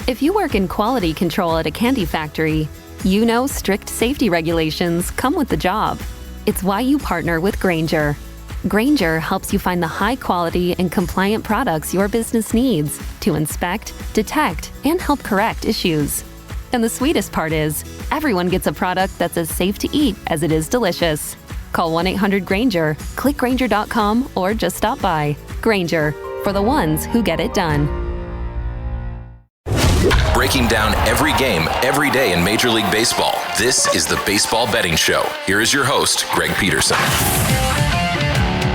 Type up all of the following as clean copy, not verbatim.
If you work in quality control at a candy factory, you know strict safety regulations come with the job. It's why you partner with Grainger. Grainger helps you find the high-quality and compliant products your business needs to inspect, detect, and help correct issues. And the sweetest part is, everyone gets a product that's as safe to eat as it is delicious. Call 1-800-GRAINGER, click Grainger.com, or just stop by. Grainger, for the ones who get it done. Breaking down every game, every day in Major League Baseball, this is the Baseball Betting Show. Here is your host, Greg Peterson.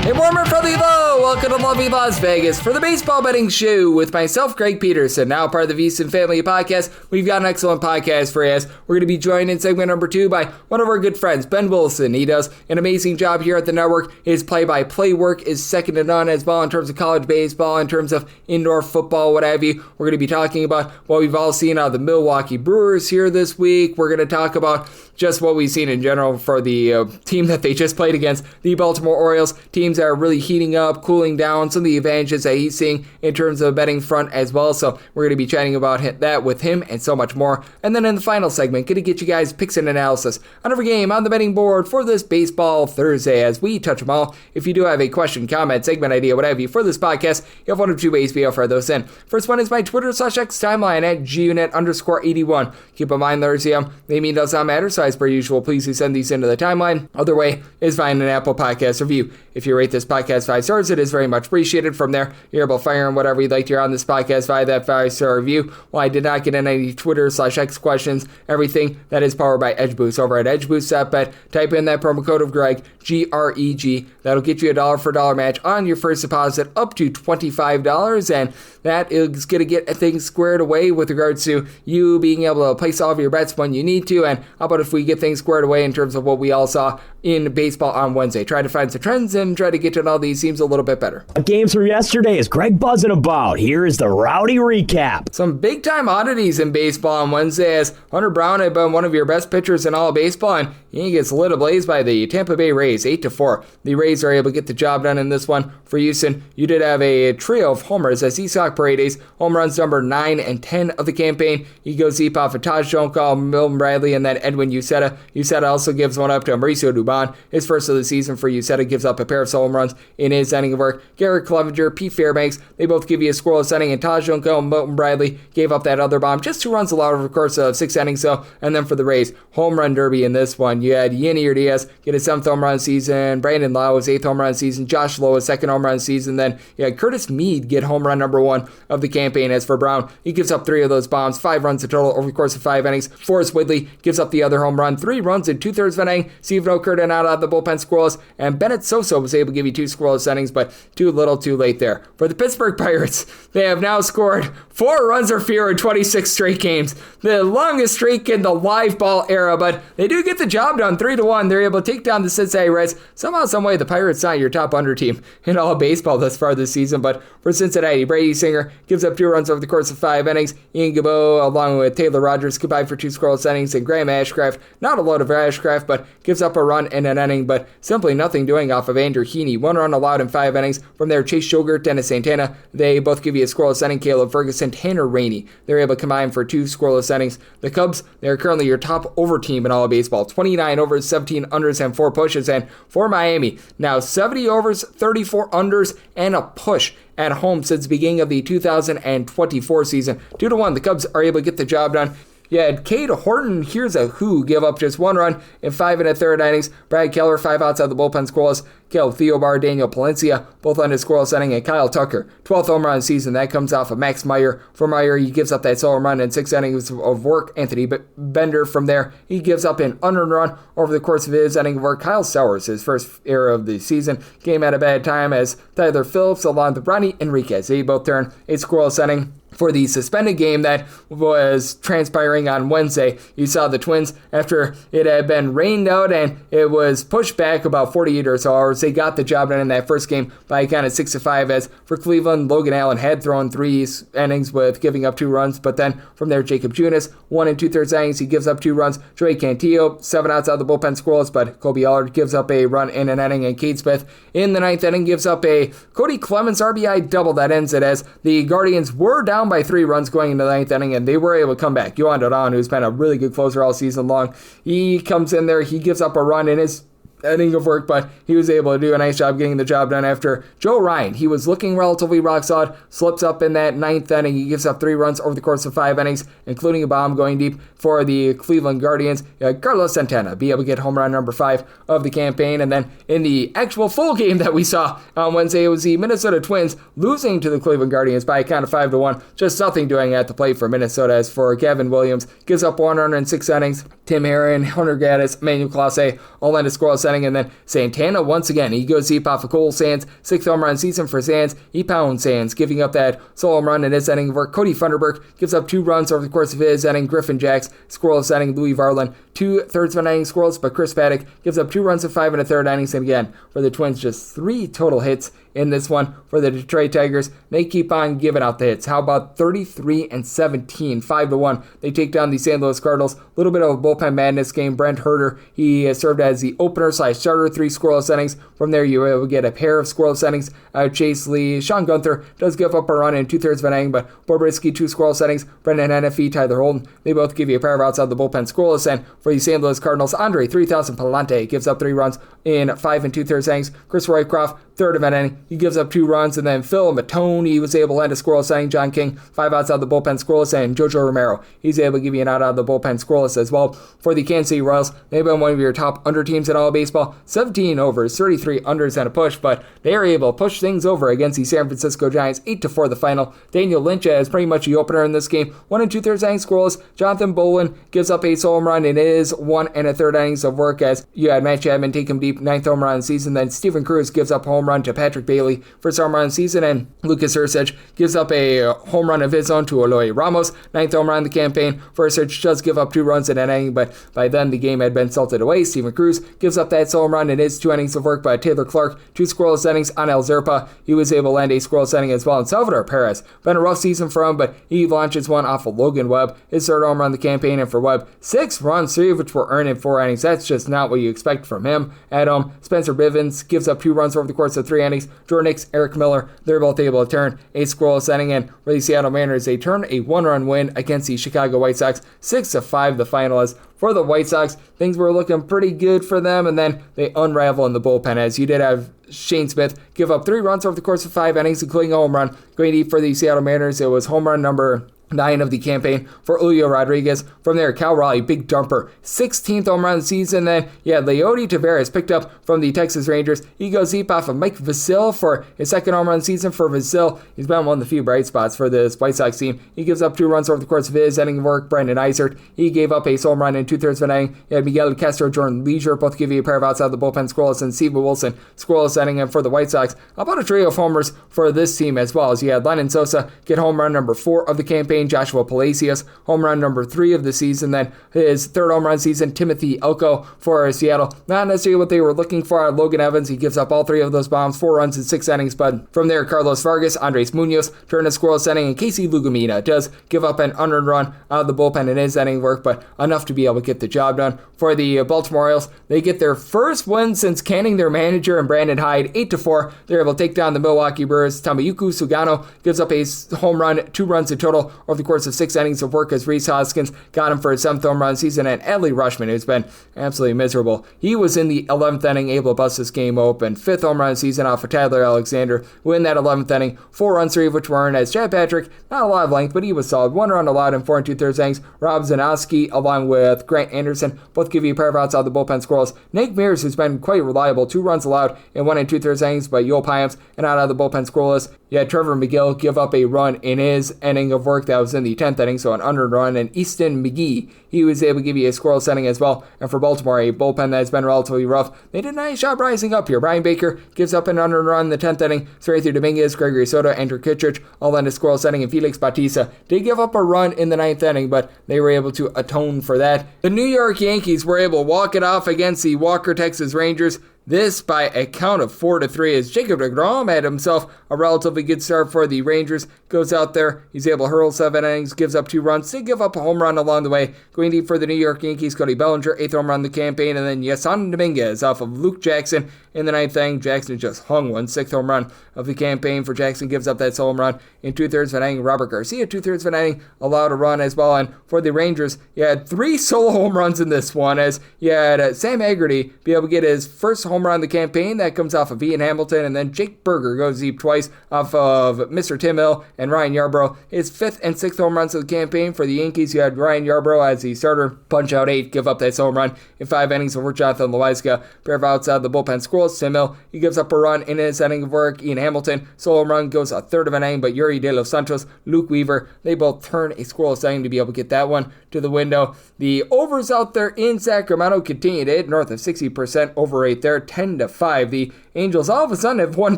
Hey, warm and friendly hello! Welcome to lovely Las Vegas for the Baseball Betting Show with myself, Greg Peterson, now part of the VSIN Family Podcast. We've got an excellent podcast for you. We're going to be joined in segment number 2 by one of our good friends, Ben Wilson. He does an amazing job here at the network. His play-by-play work is second to none as well in terms of college baseball, in terms of indoor football, what have you. We're going to be talking about what we've all seen out of the Milwaukee Brewers here this week. We're going to talk about just what we've seen in general for the team that they just played against, the Baltimore Orioles, teams that are really heating up, cooling down, some of the advantages that he's seeing in terms of betting front as well. So we're going to be chatting about that with him and so much more. And then in the final segment, going to get you guys picks and analysis on every game on the betting board for this Baseball Thursday as we touch them all. If you do have a question, comment, segment idea, what have you for this podcast, you have one of two ways to offer those in. First one is my Twitter/X timeline at gunit_81. Keep in mind there's the name does not matter, so as per usual, please do send these into the timeline. Other way is find an Apple Podcast review. If you rate this podcast 5 stars, it is very much appreciated. From there, you're able to fire in whatever you'd like to hear on this podcast via that 5-star review. Well, I did not get in any Twitter/X questions. Everything that is powered by EdgeBoost over at EdgeBoost.bet. Type in that promo code of Greg, GREG. That'll get you a $1 for $1 match on your first deposit up to $25, and that is going to get things squared away with regards to you being able to place all of your bets when you need to. And how about if we get things squared away in terms of what we all saw in baseball on Wednesday? Try to find some trends and try to get to know these teams a little bit better. Games from yesterday is Greg buzzing about. Here is the rowdy recap. Some big-time oddities in baseball on Wednesday as Hunter Brown had been one of your best pitchers in all of baseball, and he gets lit ablaze by the Tampa Bay Rays, 8-4. The Rays are able to get the job done in this one. For Houston, you did have a trio of homers as Isak Paredes, home runs number 9 and 10 of the campaign. He goes deep off of Taj Jonkal, Milton Bradley, and then Edwin Uceta. Uceta also gives one up to Mauricio Dubon. His first of the season for Uceta gives up a pair of home runs in his inning of work. Garrett Clevenger, Pete Fairbanks, they both give you a scoreless inning, and Taj Jonkal and Milton Bradley gave up that other bomb. Just 2 runs allowed over the course of 6 innings, so. And then for the Rays, home run derby in this one. You had Yenier Diaz get his 7th home run season, Brandon Lau his 8th home run season, Josh Lowe his 2nd home run season, then you had Curtis Mead get home run number 1 of the campaign. As for Brown, he gives up 3 of those bombs, 5 runs in total over the course of 5 innings. Forrest Whitley gives up the other home run, 3 runs in 2/3 of an inning. Steven O'Curden out of the bullpen scoreless, and Bennett Sosa was able to give you 2 scoreless innings, but too little too late there. For the Pittsburgh Pirates, they have now scored 4 runs or fewer in 26 straight games, the longest streak in the live ball era, but they do get the job done 3-1. They're able to take down the Cincinnati Reds. Somehow, someway, the Pirates not your top under team in all of baseball thus far this season, but for Cincinnati, Brady Singer gives up 2 runs over the course of 5 innings. Ian Gabot, along with Taylor Rogers, combined for 2 scoreless innings, and Graham Ashcraft, not a load of Ashcraft, but gives up a run in an inning, but simply nothing doing off of Andrew Heaney. 1 run allowed in 5 innings. From there, Chase Shogert, Dennis Santana, they both give you a scoreless inning. Caleb Ferguson, Tanner Rainey, they're able to combine for 2 scoreless innings. The Cubs, they're currently your top over team in all of baseball. 29 overs, 17 unders, and 4 pushes. And for Miami, now 70 overs, 34 unders, and a push at home since the beginning of the 2024 season. 2-1, the Cubs are able to get the job done. You had Cade Horton, here's a who, give up just 1 run in 5 1/3 innings. Brad Keller, 5 outs out of the bullpen scoreless. Caleb Theobar, Daniel Palencia, both on his scoreless inning, and Kyle Tucker, 12th home run season. That comes off of Max Meyer. For Meyer, he gives up that solo run in 6 innings of work. Anthony Bender, from there, he gives up an unearned run over the course of his inning of work. Kyle Sowers, his first error of the season, came at a bad time as Tyler Phillips, along with Ronnie Enriquez, they both turn a scoreless inning. For the suspended game that was transpiring on Wednesday, you saw the Twins, after it had been rained out and it was pushed back about 48 or so hours, they got the job done in that first game by a count of 6-5. As for Cleveland, Logan Allen had thrown 3 innings with giving up 2 runs, but then from there, Jacob Junis, 1 2/3 innings, he gives up 2 runs. Joey Cantillo, 7 outs out of the bullpen scoreless, but Kobe Allard gives up a run in an inning, and Cade Smith in the 9th inning gives up a Cody Clemens RBI double that ends it as the Guardians were down down by 3 runs going into the 9th inning, and they were able to come back. Yohan Duran, who's been a really good closer all season long, he comes in there, he gives up a run in his inning of work, but he was able to do a nice job getting the job done after Joe Ryan. He was looking relatively rock solid, slips up in that 9th inning. He gives up 3 runs over the course of 5 innings, including a bomb going deep for the Cleveland Guardians. Carlos Santana be able to get home run number 5 of the campaign. And then in the actual full game that we saw on Wednesday, it was the Minnesota Twins losing to the Cleveland Guardians by a count of 5-1. Just nothing doing at the plate for Minnesota. As for Gavin Williams, gives up 106 innings. Tim Herron, Hunter Gaddis, Manuel Clase all in a scoreless inning. And then Santana, once again, he goes deep off of Cole Sands. 6th home run season for Sands. He pounds Sands, giving up that solo home run in his inning of work. Cody Funderburk gives up 2 runs over the course of his inning. Griffin Jacks, scoreless inning. Louis Varland, 2/3 of an inning scoreless, but Chris Paddock gives up 2 runs in 5 1/3 innings. And again, for the Twins, just 3 total hits in this one for the Detroit Tigers. They keep on giving out the hits. How about 33-17, 5-1? They take down the St. Louis Cardinals. A little bit of a bullpen madness game. Brent Herter, he has served as the opener / starter, 3 scoreless innings. From there, you will get a pair of scoreless innings. Chase Lee, Sean Gunther does give up a run in 2/3 of an inning, but Bobriski, 2 scoreless innings. Brendan Hennefy, Tyler Holden, they both give you a pair of outside the bullpen scoreless. And for the St. Louis Cardinals, Andre 3000 Palante gives up 3 runs in 5 2/3 innings. Chris Roycroft, 3rd of an inning, he gives up 2 runs, and then Phil Matone, he was able to end a scoreless inning. John King, 5 outs out of the bullpen scoreless, and Jojo Romero, he's able to give you an out of the bullpen scoreless as well. For the Kansas City Royals, they've been one of your top under teams in all of baseball. 17 overs, 33 unders, and a push, but they are able to push things over against the San Francisco Giants. 8-4 the final. Daniel Lynch is pretty much the opener in this game. 1 2/3 innings scoreless. Jonathan Bolin gives up a solo home run in his 1 1/3 innings of work, as you had Matt Chapman take him deep, 9th home run of the season. Then Steven Cruz gives up a home run to Patrick Bailey, first home run of the season, and Lucas Ursich gives up a home run of his own to Eloy Ramos, 9th home run of the campaign. Ursich does give up 2 runs in an inning, but by then the game had been salted away. Steven Cruz gives up that solo home run in his 2 innings of work, by Taylor Clark, 2 scoreless innings. On El Zerpa, he was able to land a scoreless inning as well. And Salvador Perez, been a rough season for him, but he launches one off of Logan Webb, his 3rd home run of the campaign. And for Webb, 6 runs, 3 of which were earned in 4 innings. That's just not what you expect from him at home. Spencer Bivens gives up 2 runs over the course of 3 innings. Jordan Hicks, Eric Miller, they're both able to turn a scoreless inning. And for the Seattle Mariners, they turn a 1-run win against the Chicago White Sox. 6-5 the final. As for the White Sox, things were looking pretty good for them, and then they unravel in the bullpen, as you did have Shane Smith give up 3 runs over the course of 5 innings, including a home run. Going deep for the Seattle Mariners, it was home run number 9 of the campaign for Julio Rodriguez. From there, Cal Raleigh, big dumper, 16th home run of the season. Then, Leody Taveras picked up from the Texas Rangers. He goes deep off of Mike Vasil for his 2nd home run of the season for Vasil. He's been one of the few bright spots for this White Sox team. He gives up 2 runs over the course of his inning of work. Brandon Eisert, he gave up a solo home run in 2/3 of an inning. You had Miguel Castro, Jordan Leisure, both give you a pair of outs out of the bullpen scoreless, and Steve Wilson scoreless inning. And for the White Sox, about a trio of homers for this team as well, as you had Lennon Sosa get home run number 4 of the campaign. Joshua Palacios, home run number 3 of the season. Then his 3rd home run season, Timothy Elko for Seattle. Not necessarily what they were looking for. Logan Evans, he gives up all 3 of those bombs, 4 runs in 6 innings. But from there, Carlos Vargas, Andres Munoz turn a scoreless inning, and Casey Lugumina does give up an unearned run out of the bullpen in his inning work, but enough to be able to get the job done. For the Baltimore Orioles, they get their first win since canning their manager and Brandon Hyde. 8-4. They're able to take down the Milwaukee Brewers. Tamayuki Sugano gives up a home run, 2 runs in total over the course of 6 innings of work, as Reese Hoskins got him for his 7th home run season. And Adley Rushman, who's been absolutely miserable, he was in the 11th inning, able to bust this game open. 5th home run season off of Tyler Alexander, who in that 11th inning, 4 runs, 3 of which were earned, as Chad Patrick, not a lot of length, but he was solid. 1 run allowed in 4 2/3 innings. Rob Zanowski, along with Grant Anderson, both give you a pair of outs out of the bullpen scoreless. Nick Mears, who's been quite reliable, 2 runs allowed in 1 2/3 innings, but Yoel Payams and out of the bullpen scoreless. You had Trevor McGill give up a run in his inning of work that was in the 10th inning, so an unearned run. And Easton McGee, he was able to give you a scoreless inning as well. And for Baltimore, a bullpen that has been relatively rough, they did a nice job rising up here. Brian Baker gives up an unearned run in the 10th inning. Sergio Dominguez, Gregory Soto, Andrew Kittredge all in a scoreless inning, and Felix Bautista did give up a run in the 9th inning, but they were able to atone for that. The New York Yankees were able to walk it off against the Walker Texas Rangers. this by a count of 4-3 as Jacob deGrom had himself a relatively good start for the Rangers. Goes out there, he's able to hurl 7 innings, gives up 2 runs, did give up a home run along the way. Going deep for the New York Yankees, Cody Bellinger, 8th home run of the campaign, and then Yasan Dominguez off of Luke Jackson in the 9th inning. Jackson just hung one, 6th home run of the campaign for Jackson, gives up that home run in 2/3 of an inning. Robert Garcia, 2/3 of an inning, allowed a run as well. And for the Rangers, you had 3 solo home runs in this one, as you had Sam Haggerty be able to get his first home run of the campaign. That comes off of Ian Hamilton, and then Jake Berger goes deep twice off of Mr. Tim Hill and Ryan Yarbrough. His 5th and 6th home runs of the campaign. For the Yankees, you had Ryan Yarbrough as the starter, punch out 8, give up that home run in 5 innings over Jonathan Loaiska. Pair of outs out of the bullpen scoreless. Tim Hill, he gives up a run in his inning of work. Ian Hamilton, solo home run, goes a 1/3 of an inning, but Yuri De Los Santos, Luke Weaver, they both turn a scoreless inning to be able to get that one to the window. The overs out there in Sacramento continue to hit north of 60% over rate there, 10-5. The Angels all of a sudden have won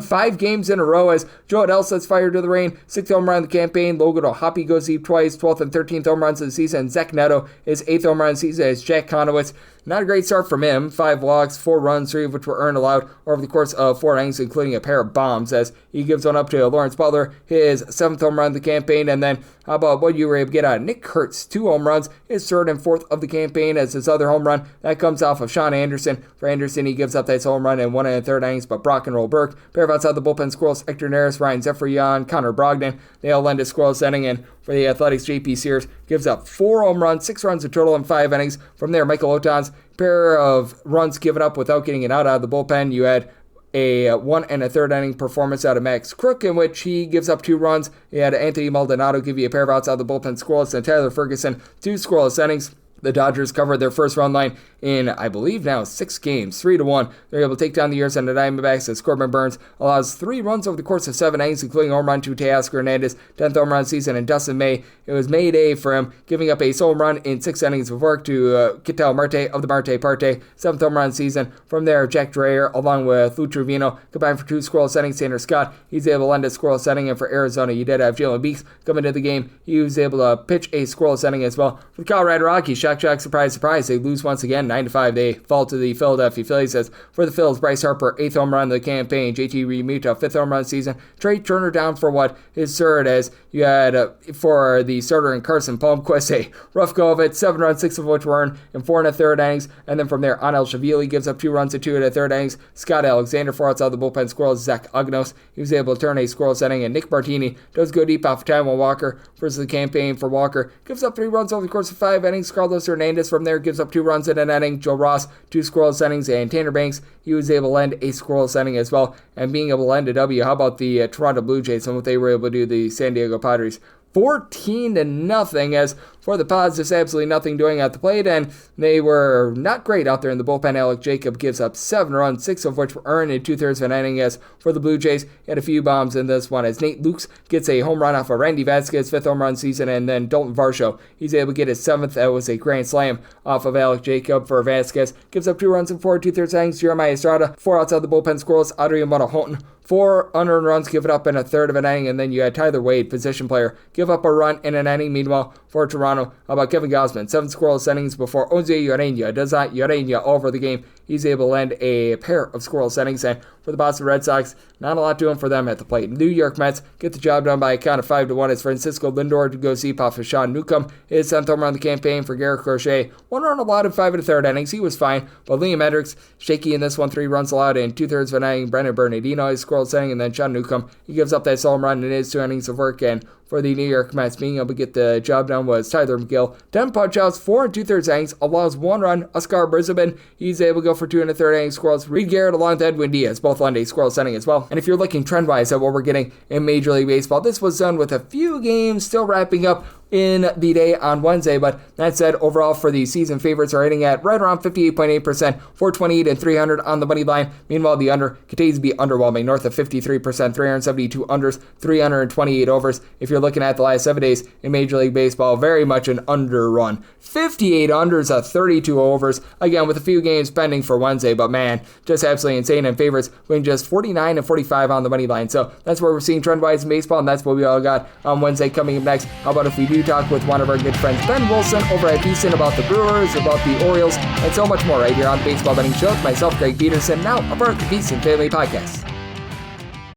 5 games in a row as Joe Adell sets fire to the rain. 6th home run of the campaign. Logan O'Hoppe goes deep twice. 12th and 13th home runs of the season. Zach Neto, his 8th home run of the season, as Jack Conowitz. Not a great start from him. 5 walks, 4 runs, 3 of which were earned allowed over the course of 4 innings, including a pair of bombs, as he gives one up to Lawrence Butler, his 7th home run of the campaign. And then how about what you were able to get out of Nick Kurtz? 2 home runs, his 3rd and 4th of the campaign, as his other home run, that comes off of Sean Anderson. For Anderson, he gives up that home run in 1 1/3 innings, but Brock and Roll Burke, pair of outside the bullpen squirrels, Hector Neris, Ryan Zephyrian, Connor Brogdon, they all lend a scoreless inning. And for the Athletics, JP Sears gives up 4 home runs, 6 runs in total in 5 innings. From there, Michael Otan's pair of runs given up without getting it out of the bullpen. You had a 1 1/3 inning performance out of Max Crook, in which he gives up 2 runs. You had Anthony Maldonado give you a pair of outs out of the bullpen scoreless, and Tyler Ferguson 2 scoreless innings. The Dodgers covered their first run line in, I believe now, 6 games, 3-1. They're able to take down the Arizona Diamondbacks as Corbin Burns allows 3 runs over the course of 7 innings, including a home run to Teoscar Hernandez, 10th home run season, and Dustin May. It was May Day for him, giving up a home run in 6 innings of work to Ketel Marte of the Marte Parte, 7th home run season. From there, Jack Dreyer, along with Lou Trevino, combined for 2 scoreless innings. Tanner Scott, he's able to lend a scoreless inning, and for Arizona, you did have Jalen Beeks coming into the game. He was able to pitch a scoreless inning as well. For the Colorado Rockies, shock, surprise, surprise, they lose once again, 9-5. They fall to the Philadelphia Phillies. As for the Phillies, Bryce Harper, 8th home run of the campaign. JT Realmuto, 5th home run of the season. Trey Turner down for what? His 3rd, as you had for the starter in Carson Palmquist, a rough go of it. 7 runs, 6 of which were earned in 4 1/3 innings. And then from there, Anel Shavili gives up 2 runs in 2 1/3 innings. Scott Alexander, 4 outs out of the bullpen squirrels. Zach Agnos, he was able to turn a scoreless inning. And Nick Martini does go deep off of Taijuan Walker versus the campaign for Walker. Gives up 3 runs over the course of 5 innings. Carlos Hernandez from there gives up 2 runs in an inning. Joe Ross, 2 scoreless innings, and Tanner Banks, he was able to lend a scoreless inning as well. And being able to lend a W, how about the Toronto Blue Jays and what they were able to do, the San Diego Padres? 14-0, as for the Pods, there's absolutely nothing doing at the plate, and they were not great out there in the bullpen. Alec Jacob gives up 7 runs, 6 of which were earned in 2/3 of an inning. As for the Blue Jays, he had a few bombs in this one, as Nate Lukes gets a home run off of Randy Vasquez, 5th home run season, and then Dalton Varsho, he's able to get his 7th. That was a grand slam off of Alec Jacob for Vasquez. Gives up 2 runs in 4 2/3 innings. Jeremiah Estrada, 4 outside the bullpen scoreless. Adrian Monahoton, 4 unearned runs given up in 1/3 of an inning, and then you had Tyler Wade, position player, give up a run in an inning. Meanwhile, for Toronto, how about Kevin Gausman, 7 scoreless innings before Jose Urena does not Urena over the game. He's able to lend a pair of scoreless innings, and for the Boston Red Sox, not a lot doing for them at the plate. New York Mets get the job done by a count of 5-1 as Francisco Lindor goes deep off of Sean Newcomb. His 7th home run of the campaign for Garrett Crochet. 1 run allowed in 5 1/3 innings. He was fine, but Liam Hendricks shaky in this one. 3 runs allowed in 2/3 of an inning. Brendan Bernardino is scoreless inning, and then Sean Newcomb, he gives up that home run in his 2 innings of work. And for the New York Mets, being able to get the job done was Tyler McGill. 10 punch-outs, 4 2/3 innings, allows 1 run. Oscar Brisbane, he's able to go for 2 1/3 innings scoreless. Reed Garrett along with Edwin Diaz, both lend a scoreless inning as well. And if you're looking trend-wise at what we're getting in Major League Baseball, this was done with a few games still wrapping up in the day on Wednesday. But that said, overall for the season, favorites are hitting at right around 58.8%, 428 and 300 on the money line. Meanwhile, the under continues to be underwhelming, north of 53%, 372 unders, 328 overs. If you're looking at the last 7 days in Major League Baseball, very much an underrun. 58 unders at 32 overs, again with a few games pending for Wednesday, but man, just absolutely insane. And favorites winning just 49 and 45 on the money line. So that's where we're seeing trend-wise in baseball, and that's what we all got on Wednesday. Coming up next, how about if we do do talk with one of our good friends, Ben Wilson, over at VSIN about the Brewers, about the Orioles, and so much more right here on the Baseball Betting Show with myself, Greg Peterson, now a part of the VSIN Family Podcast.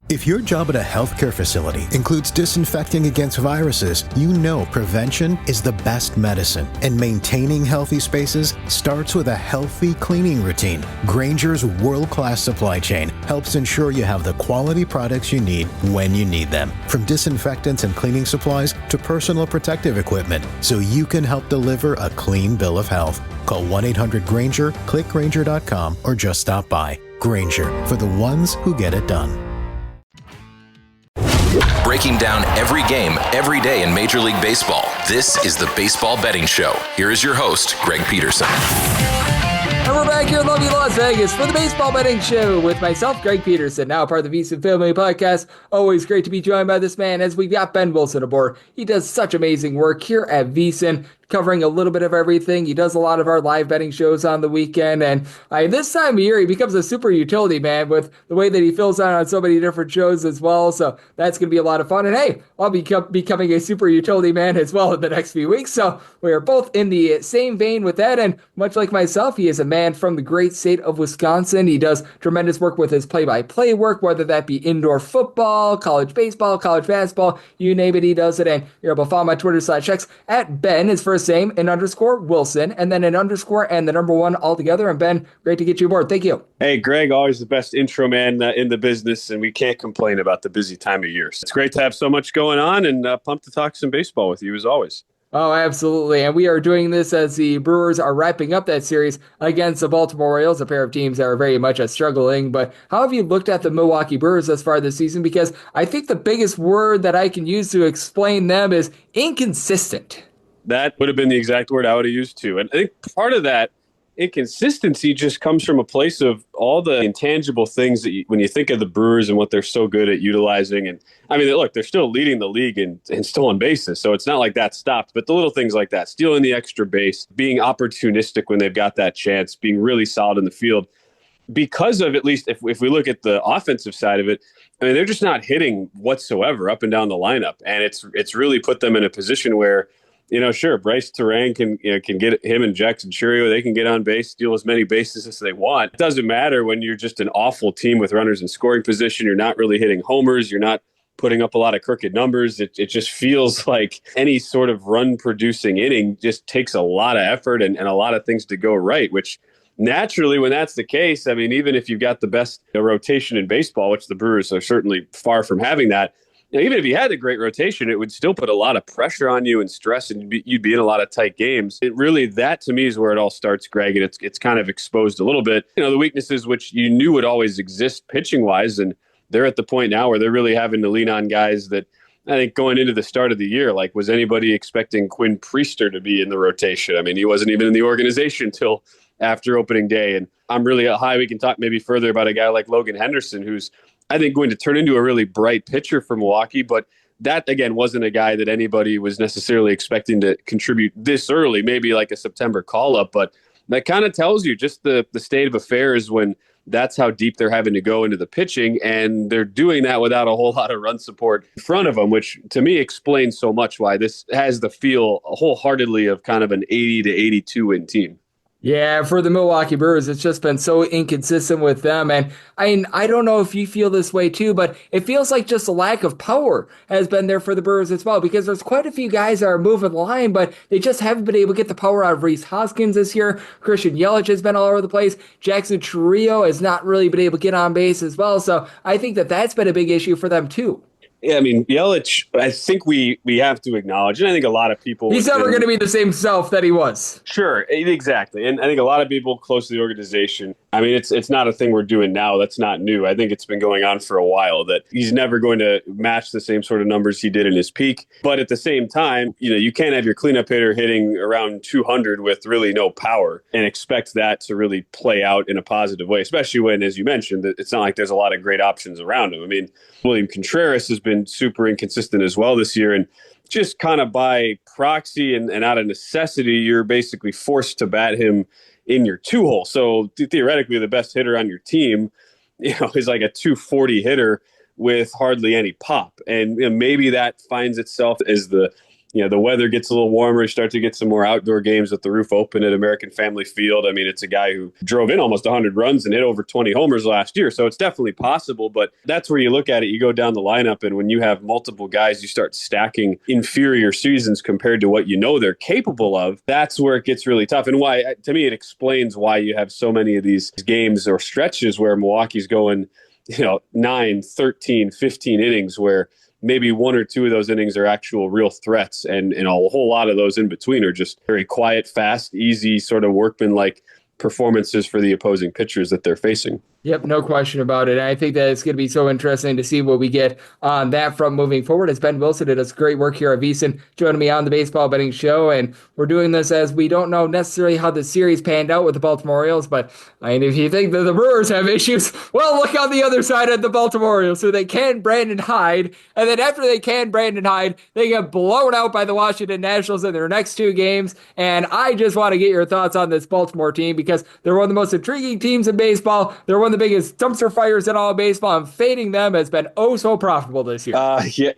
If your job at a healthcare facility includes disinfecting against viruses, you know prevention is the best medicine, and maintaining healthy spaces starts with a healthy cleaning routine. Grainger's world-class supply chain helps ensure you have the quality products you need when you need them, from disinfectants and cleaning supplies to personal protective equipment, so you can help deliver a clean bill of health. Call 1-800-GRAINGER, click Grainger.com, or just stop by. Grainger, for the ones who get it done. Breaking down every game, every day in Major League Baseball. This is the Baseball Betting Show. Here is your host, Greg Peterson. And we're back here in lovely Las Vegas for the Baseball Betting Show with myself, Greg Peterson, now part of the VSIN Family Podcast. Always great to be joined by this man as we've got Ben Wilson aboard. He does such amazing work here at VSIN, covering a little bit of everything. He does a lot of our live betting shows on the weekend, and this time of year, he becomes a super utility man with the way that he fills out on so many different shows as well, so that's going to be a lot of fun. And hey, I'll be becoming a super utility man as well in the next few weeks, so we are both in the same vein with that, and much like myself, he is a man from the great state of Wisconsin. He does tremendous work with his play-by-play work, whether that be indoor football, college baseball, college basketball, you name it, he does it, and you're able to follow my Twitter/X at Ben, his first name, an _ Wilson, and then an _ and the number 1 altogether. And Ben, great to get you aboard. Thank you. Hey, Greg, always the best intro man in the business, and we can't complain about the busy time of year. So it's great to have so much going on, and pumped to talk some baseball with you as always. Oh, absolutely. And we are doing this as the Brewers are wrapping up that series against the Baltimore Orioles, a pair of teams that are very much struggling. But how have you looked at the Milwaukee Brewers thus far this season? Because I think the biggest word that I can use to explain them is inconsistent. That would have been the exact word I would have used too. And I think part of that inconsistency just comes from a place of all the intangible things that when you think of the Brewers and what they're so good at utilizing. And I mean, look, they're still leading the league in stolen bases. So it's not like that stopped, but the little things like that, stealing the extra base, being opportunistic when they've got that chance, being really solid in the field. Because of, at least if we look at the offensive side of it, I mean, they're just not hitting whatsoever up and down the lineup. And it's really put them in a position where, sure, Bryce Terang can get him and Jackson Churio. They can get on base, steal as many bases as they want. It doesn't matter when you're just an awful team with runners in scoring position. You're not really hitting homers. You're not putting up a lot of crooked numbers. It just feels like any sort of run-producing inning just takes a lot of effort and a lot of things to go right, which naturally, when that's the case, I mean, even if you've got the best rotation in baseball, which the Brewers are certainly far from having that, even if you had a great rotation, it would still put a lot of pressure on you and stress, and you'd be in a lot of tight games. It really, that to me is where it all starts, Greg, and it's kind of exposed a little bit. The weaknesses which you knew would always exist pitching-wise, and they're at the point now where they're really having to lean on guys that I think going into the start of the year, like, was anybody expecting Quinn Priester to be in the rotation? I mean, he wasn't even in the organization till after opening day, and I'm really high. We can talk maybe further about a guy like Logan Henderson, who's I think going to turn into a really bright pitcher for Milwaukee, but that, again, wasn't a guy that anybody was necessarily expecting to contribute this early, maybe like a September call-up, but that kind of tells you just the state of affairs when that's how deep they're having to go into the pitching, and they're doing that without a whole lot of run support in front of them, which to me explains so much why this has the feel wholeheartedly of kind of an 80 to 82 win team. Yeah, for the Milwaukee Brewers, it's just been so inconsistent with them. And I don't know if you feel this way too, but it feels like just a lack of power has been there for the Brewers as well, because there's quite a few guys that are moving the line, but they just haven't been able to get the power out of Rhys Hoskins this year. Christian Yelich has been all over the place. Jackson Churio has not really been able to get on base as well. So I think that that's been a big issue for them too. Yeah, I mean, Yelich, I think we have to acknowledge, and I think a lot of people... He's never going to be the same self that he was. Sure, exactly. And I think a lot of people close to the organization, I mean, it's not a thing we're doing now. That's not new. I think it's been going on for a while, that he's never going to match the same sort of numbers he did in his peak. But at the same time, you can't have your cleanup hitter hitting around 200 with really no power and expect that to really play out in a positive way, especially when, as you mentioned, it's not like there's a lot of great options around him. I mean, William Contreras has been super inconsistent as well this year, and just kind of by proxy and out of necessity, you're basically forced to bat him in your 2-hole. So theoretically, the best hitter on your team, is like a 240 hitter with hardly any pop. And maybe that finds itself as the the weather gets a little warmer, you start to get some more outdoor games with the roof open at American Family Field. I mean, it's a guy who drove in almost 100 runs and hit over 20 homers last year. So it's definitely possible, but that's where you look at it. You go down the lineup, and when you have multiple guys, you start stacking inferior seasons compared to what they're capable of. That's where it gets really tough. And why, to me, it explains why you have so many of these games or stretches where Milwaukee's going, 9, 13, 15 innings where maybe one or two of those innings are actual real threats, and a whole lot of those in between are just very quiet, fast, easy, sort of workman-like performances for the opposing pitchers that they're facing. Yep, no question about it. And I think that it's going to be so interesting to see what we get on that front moving forward. As Ben Wilson did us great work here at VSiN, joining me on the Baseball Betting Show. And we're doing this as we don't know necessarily how the series panned out with the Baltimore Orioles. But I mean, if you think that the Brewers have issues, well, look on the other side of the Baltimore Orioles. So they can Brandon Hyde. And then after they can Brandon Hyde, they get blown out by the Washington Nationals in their next 2 games. And I just want to get your thoughts on this Baltimore team because they're one of the most intriguing teams in baseball. They're one of the biggest dumpster fires in all of baseball, and fading them has been oh so profitable this year.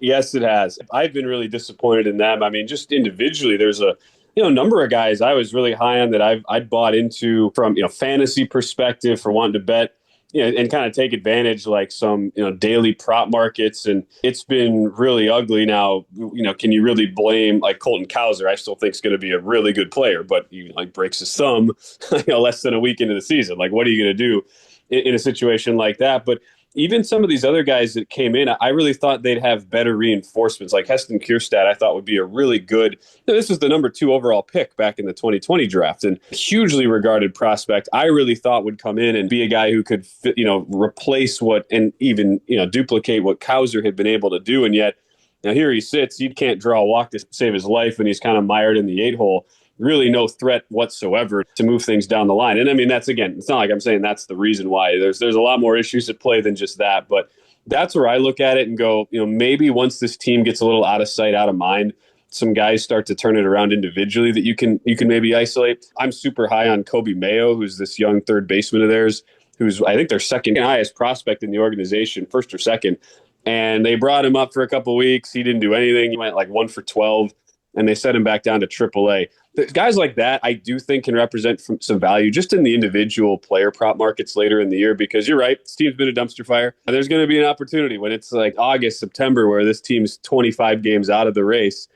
Yes, it has. I've been really disappointed in them. I mean, just individually, there's a number of guys I was really high on that I'd bought into from fantasy perspective for wanting to bet and kind of take advantage like some daily prop markets, and it's been really ugly. Now can you really blame like Colton Cowser? I still think is going to be a really good player, but he breaks his thumb less than a week into the season. Like, what are you going to do in a situation like that? But even some of these other guys that came in, I really thought they'd have better reinforcements. Like Heston Kjerstad, I thought would be a really good, this was the number 2 overall pick back in the 2020 draft, and hugely regarded prospect. I really thought would come in and be a guy who could replace and even duplicate what Cowser had been able to do. And yet now here he sits, he can't draw a walk to save his life, and he's kind of mired in the 8-hole. Really no threat whatsoever to move things down the line. And I mean, that's, again, it's not like I'm saying that's the reason why. There's a lot more issues at play than just that. But that's where I look at it and go, maybe once this team gets a little out of sight, out of mind, some guys start to turn it around individually that you can maybe isolate. I'm super high on Kobe Mayo, who's this young third baseman of theirs, who's I think their second highest prospect in the organization, first or second. And they brought him up for a couple of weeks. He didn't do anything. He went like 1 for 12, and they set him back down to AAA. Guys like that, I do think can represent some value just in the individual player prop markets later in the year, because you're right, this team's been a dumpster fire. There's going to be an opportunity when it's like August, September, where this team's 25 games out of the race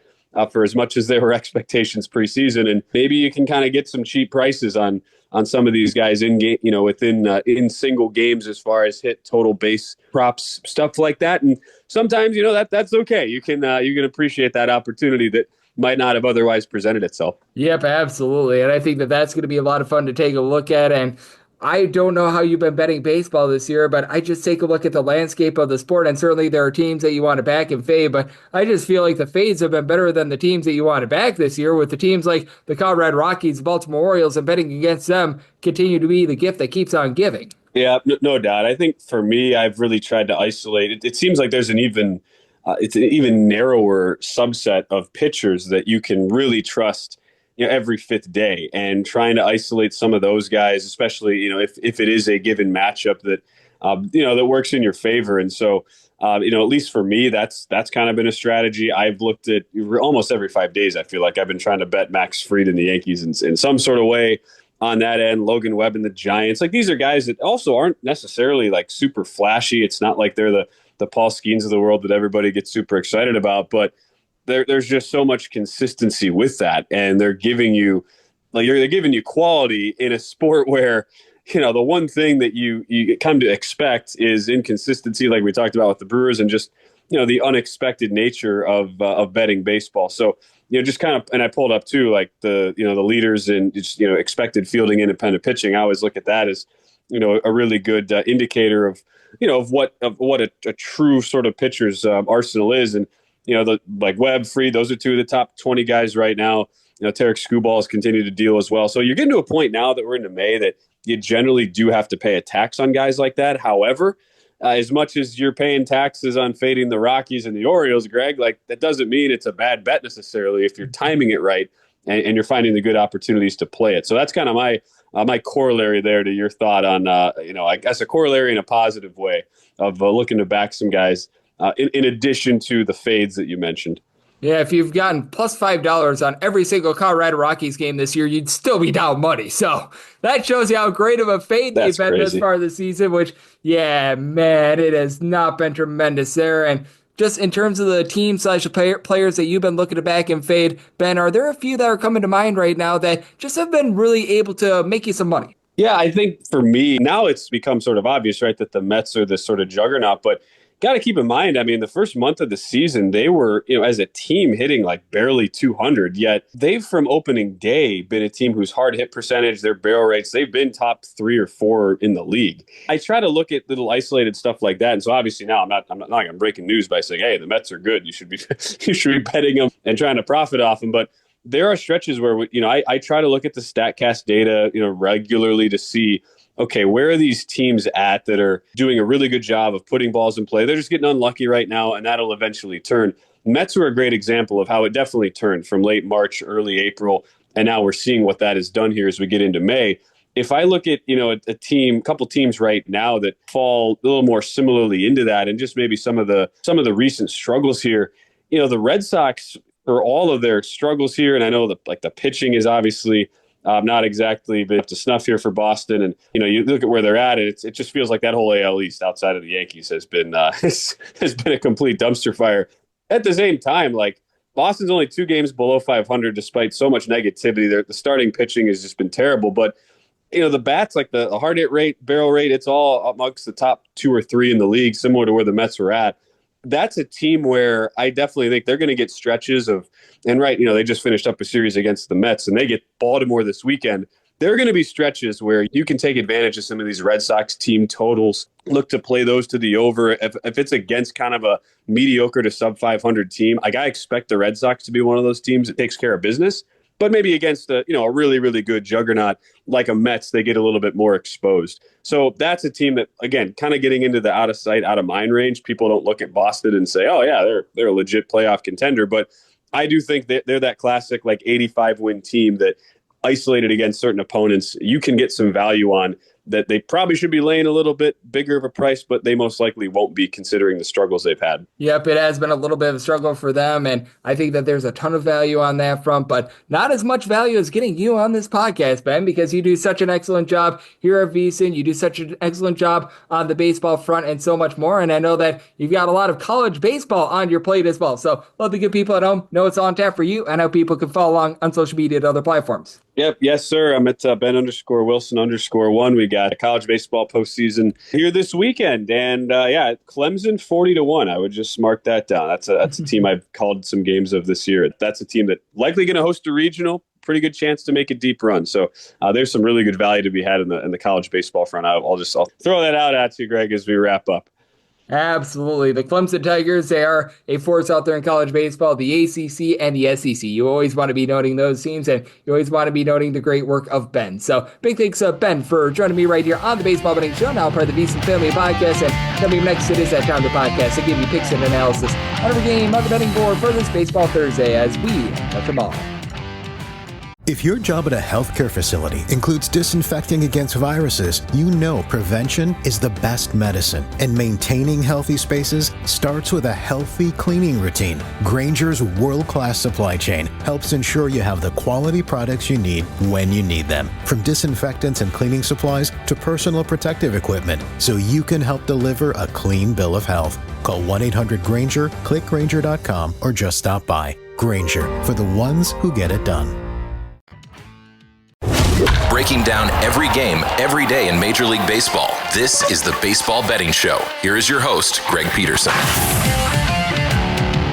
for as much as there were expectations preseason. And maybe you can kind of get some cheap prices on some of these guys in game, in single games as far as hit, total, base, props, stuff like that. And sometimes, that's okay. You can appreciate that opportunity that might not have otherwise presented itself. Yep, absolutely. And I think that that's going to be a lot of fun to take a look at. And I don't know how you've been betting baseball this year, but I just take a look at the landscape of the sport. And certainly there are teams that you want to back and fade, but I just feel like the fades have been better than the teams that you want to back this year, with the teams like the Colorado Rockies, Baltimore Orioles, and betting against them continue to be the gift that keeps on giving. Yeah, no doubt. I think for me, I've really tried to isolate it. It seems like there's it's an even narrower subset of pitchers that you can really trust every 5th day, and trying to isolate some of those guys, especially if it is a given matchup that that works in your favor. And so at least for me, that's kind of been a strategy I've looked at almost every 5 days. I feel like I've been trying to bet Max Fried and the Yankees in some sort of way on that end. Logan Webb and the Giants, like, these are guys that also aren't necessarily like super flashy. It's not like they're the Paul Skeens of the world that everybody gets super excited about, but there's just so much consistency with that. And they're giving you quality in a sport where, the one thing that you come to expect is inconsistency, like we talked about with the Brewers, and just, the unexpected nature of betting baseball. So, just kind of, and I pulled up too, like the leaders in just, expected fielding, independent pitching. I always look at that as, a really good indicator of what a true sort of pitcher's arsenal is. And, like Webb, Fried, those are 2 of the top 20 guys right now. Tarek Skubal has continued to deal as well. So you're getting to a point now that we're into May that you generally do have to pay a tax on guys like that. However, as much as you're paying taxes on fading the Rockies and the Orioles, Greg, like, that doesn't mean it's a bad bet necessarily if you're timing it right and you're finding the good opportunities to play it. So that's kind of my corollary there to your thought on, I guess a corollary in a positive way of looking to back some guys in addition to the fades that you mentioned. Yeah, if you've gotten plus $5 on every single Colorado Rockies game this year, you'd still be down money. So that shows you how great of a fade they've been this far of the season, which, yeah, man, it has not been tremendous there. And just in terms of the team/players that you've been looking to back and fade, Ben, are there a few that are coming to mind right now that just have been really able to make you some money? Yeah, I think for me, now it's become sort of obvious, right, that the Mets are this sort of juggernaut, but got to keep in mind, I mean, the first month of the season, they were, as a team hitting like barely 200, yet they've from opening day been a team whose hard hit percentage, their barrel rates, they've been top 3 or 4 in the league. I try to look at little isolated stuff like that. And so obviously now I'm not going to breaking news by saying, hey, the Mets are good. You should be betting them and trying to profit off them. But there are stretches where, I try to look at the StatCast data, regularly to see, okay, where are these teams at that are doing a really good job of putting balls in play? They're just getting unlucky right now, and that'll eventually turn. Mets were a great example of how it definitely turned from late March, early April, and now we're seeing what that has done here as we get into May. If I look at, a couple teams right now that fall a little more similarly into that, and just maybe some of the recent struggles here, the Red Sox, for all of their struggles here, and I know the pitching is obviously not exactly up to snuff here for Boston. And, you look at where they're at, and it just feels like that whole AL East outside of the Yankees has been has been a complete dumpster fire. At the same time, like Boston's only 2 games below 500, despite so much negativity there. The starting pitching has just been terrible. But, the bats, like the hard hit rate, barrel rate, it's all amongst the top 2 or 3 in the league, similar to where the Mets were at. That's a team where I definitely think they're going to get stretches of, and they just finished up a series against the Mets and they get Baltimore this weekend. There are going to be stretches where you can take advantage of some of these Red Sox team totals, look to play those to the over. If it's against kind of a mediocre to sub 500 team, I expect the Red Sox to be one of those teams that takes care of business. But maybe against a really, really good juggernaut like a Mets, they get a little bit more exposed. So that's a team that, again, kind of getting into the out of sight, out of mind range. People don't look at Boston and say, oh, yeah, they're a legit playoff contender. But I do think that they're that classic 85-win team that isolated against certain opponents, you can get some value on that they probably should be laying a little bit bigger of a price, but they most likely won't be considering the struggles they've had. Yep, it has been a little bit of a struggle for them, and I think that there's a ton of value on that front, but not as much value as getting you on this podcast, Ben, because you do such an excellent job here at VSIN. You do such an excellent job on the baseball front and so much more, and I know that you've got a lot of college baseball on your plate as well. So let the good people at home know it's on tap for you and how people can follow along on social media and other platforms. Yep. Yes, sir. I'm at Ben_Wilson_1. We got a college baseball postseason here this weekend. And Clemson 40-1. I would just mark that down. That's a team I've called some games of this year. That's a team that likely going to host a regional. Pretty good chance to make a deep run. So there's some really good value to be had in the college baseball front. I'll throw that out at you, Greg, as we wrap up. Absolutely. The Clemson Tigers, they are a force out there in college baseball, the ACC and the SEC. You always want to be noting those teams, and you always want to be noting the great work of Ben. So big thanks to Ben for joining me right here on the Baseball Betting Show, now part of the VSIN Family Podcast. And coming up next, it is that time of the podcast to give you picks and analysis on every game on the betting board for this Baseball Thursday as we touch them all. If your job at a healthcare facility includes disinfecting against viruses, you know prevention is the best medicine. And maintaining healthy spaces starts with a healthy cleaning routine. Grainger's world-class supply chain helps ensure you have the quality products you need when you need them. From disinfectants and cleaning supplies to personal protective equipment, so you can help deliver a clean bill of health. Call 1-800-GRAINGER, click Grainger.com, or just stop by. Grainger, for the ones who get it done. Breaking down every game, every day in Major League Baseball. This is the Baseball Betting Show. Here is your host, Greg Peterson.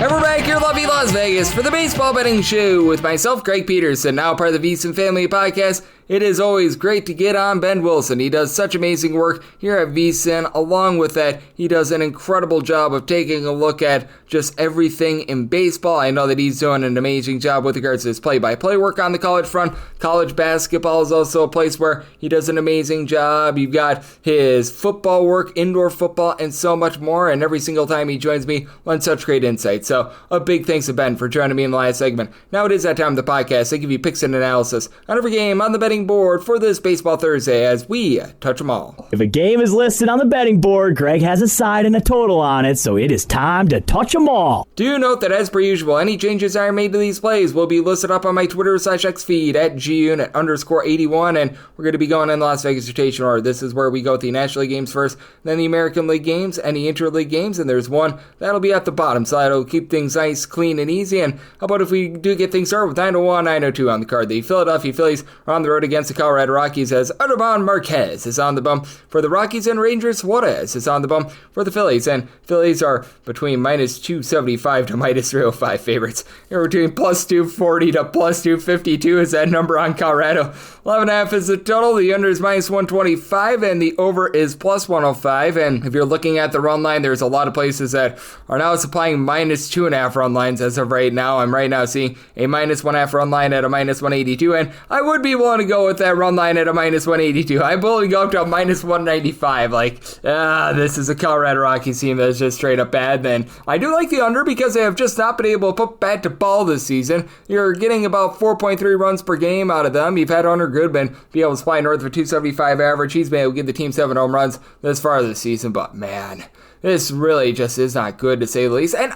And we're back here in lovely Las Vegas for the Baseball Betting Show with myself, Greg Peterson, now part of the VSIN Family Podcast. It is always great to get on Ben Wilson. He does such amazing work here at VSIN. Along with that, he does an incredible job of taking a look at just everything in baseball. I know that he's doing an amazing job with regards to his play-by-play work on the college front. College basketball is also a place where he does an amazing job. You've got his football work, indoor football, and so much more. And every single time he joins me, lends such great insight. So a big thanks to Ben for joining me in the last segment. Now it is that time of the podcast. I give you picks and analysis on every game on the betting betting board for this Baseball Thursday as we touch them all. If a game is listed on the betting board, Greg has a side and a total on it, so it is time to touch them all. Do note that as per usual, any changes that are made to these plays will be listed up on my Twitter/X feed at @GUnit_81, and we're going to be going in the Las Vegas rotation order. This is where we go with the National League games first, then the American League games, and the Interleague games, and there's one that'll be at the bottom, so that'll keep things nice, clean, and easy. And how about if we do get things started with 901, 902 on the card? The Philadelphia Phillies are on the road against the Colorado Rockies as Esteban Marquez is on the bump for the Rockies, and Rangers Suarez is on the bump for the Phillies. And Phillies are between minus 275 to minus 305 favorites. They're between plus 240 to plus 252 is that number on Colorado. 11.5 is the total. The under is minus 125, and the over is plus 105. And if you're looking at the run line, there's a lot of places that are now supplying minus 2.5 run lines as of right now. I'm right now seeing a minus 1.5 run line at a minus 182, and I would be willing to go with that run line at a minus 182. I'm willing to go up to a minus 195. This is a Colorado Rockies team that's just straight up bad. Then I do like the under because they have just not been able to put bat to ball this season. You're getting about 4.3 runs per game out of them. You've had Hunter Goodman be able to supply north of a 275 average. He's been able to give the team 7 home runs this far this season, but man, this really just is not good to say the least. And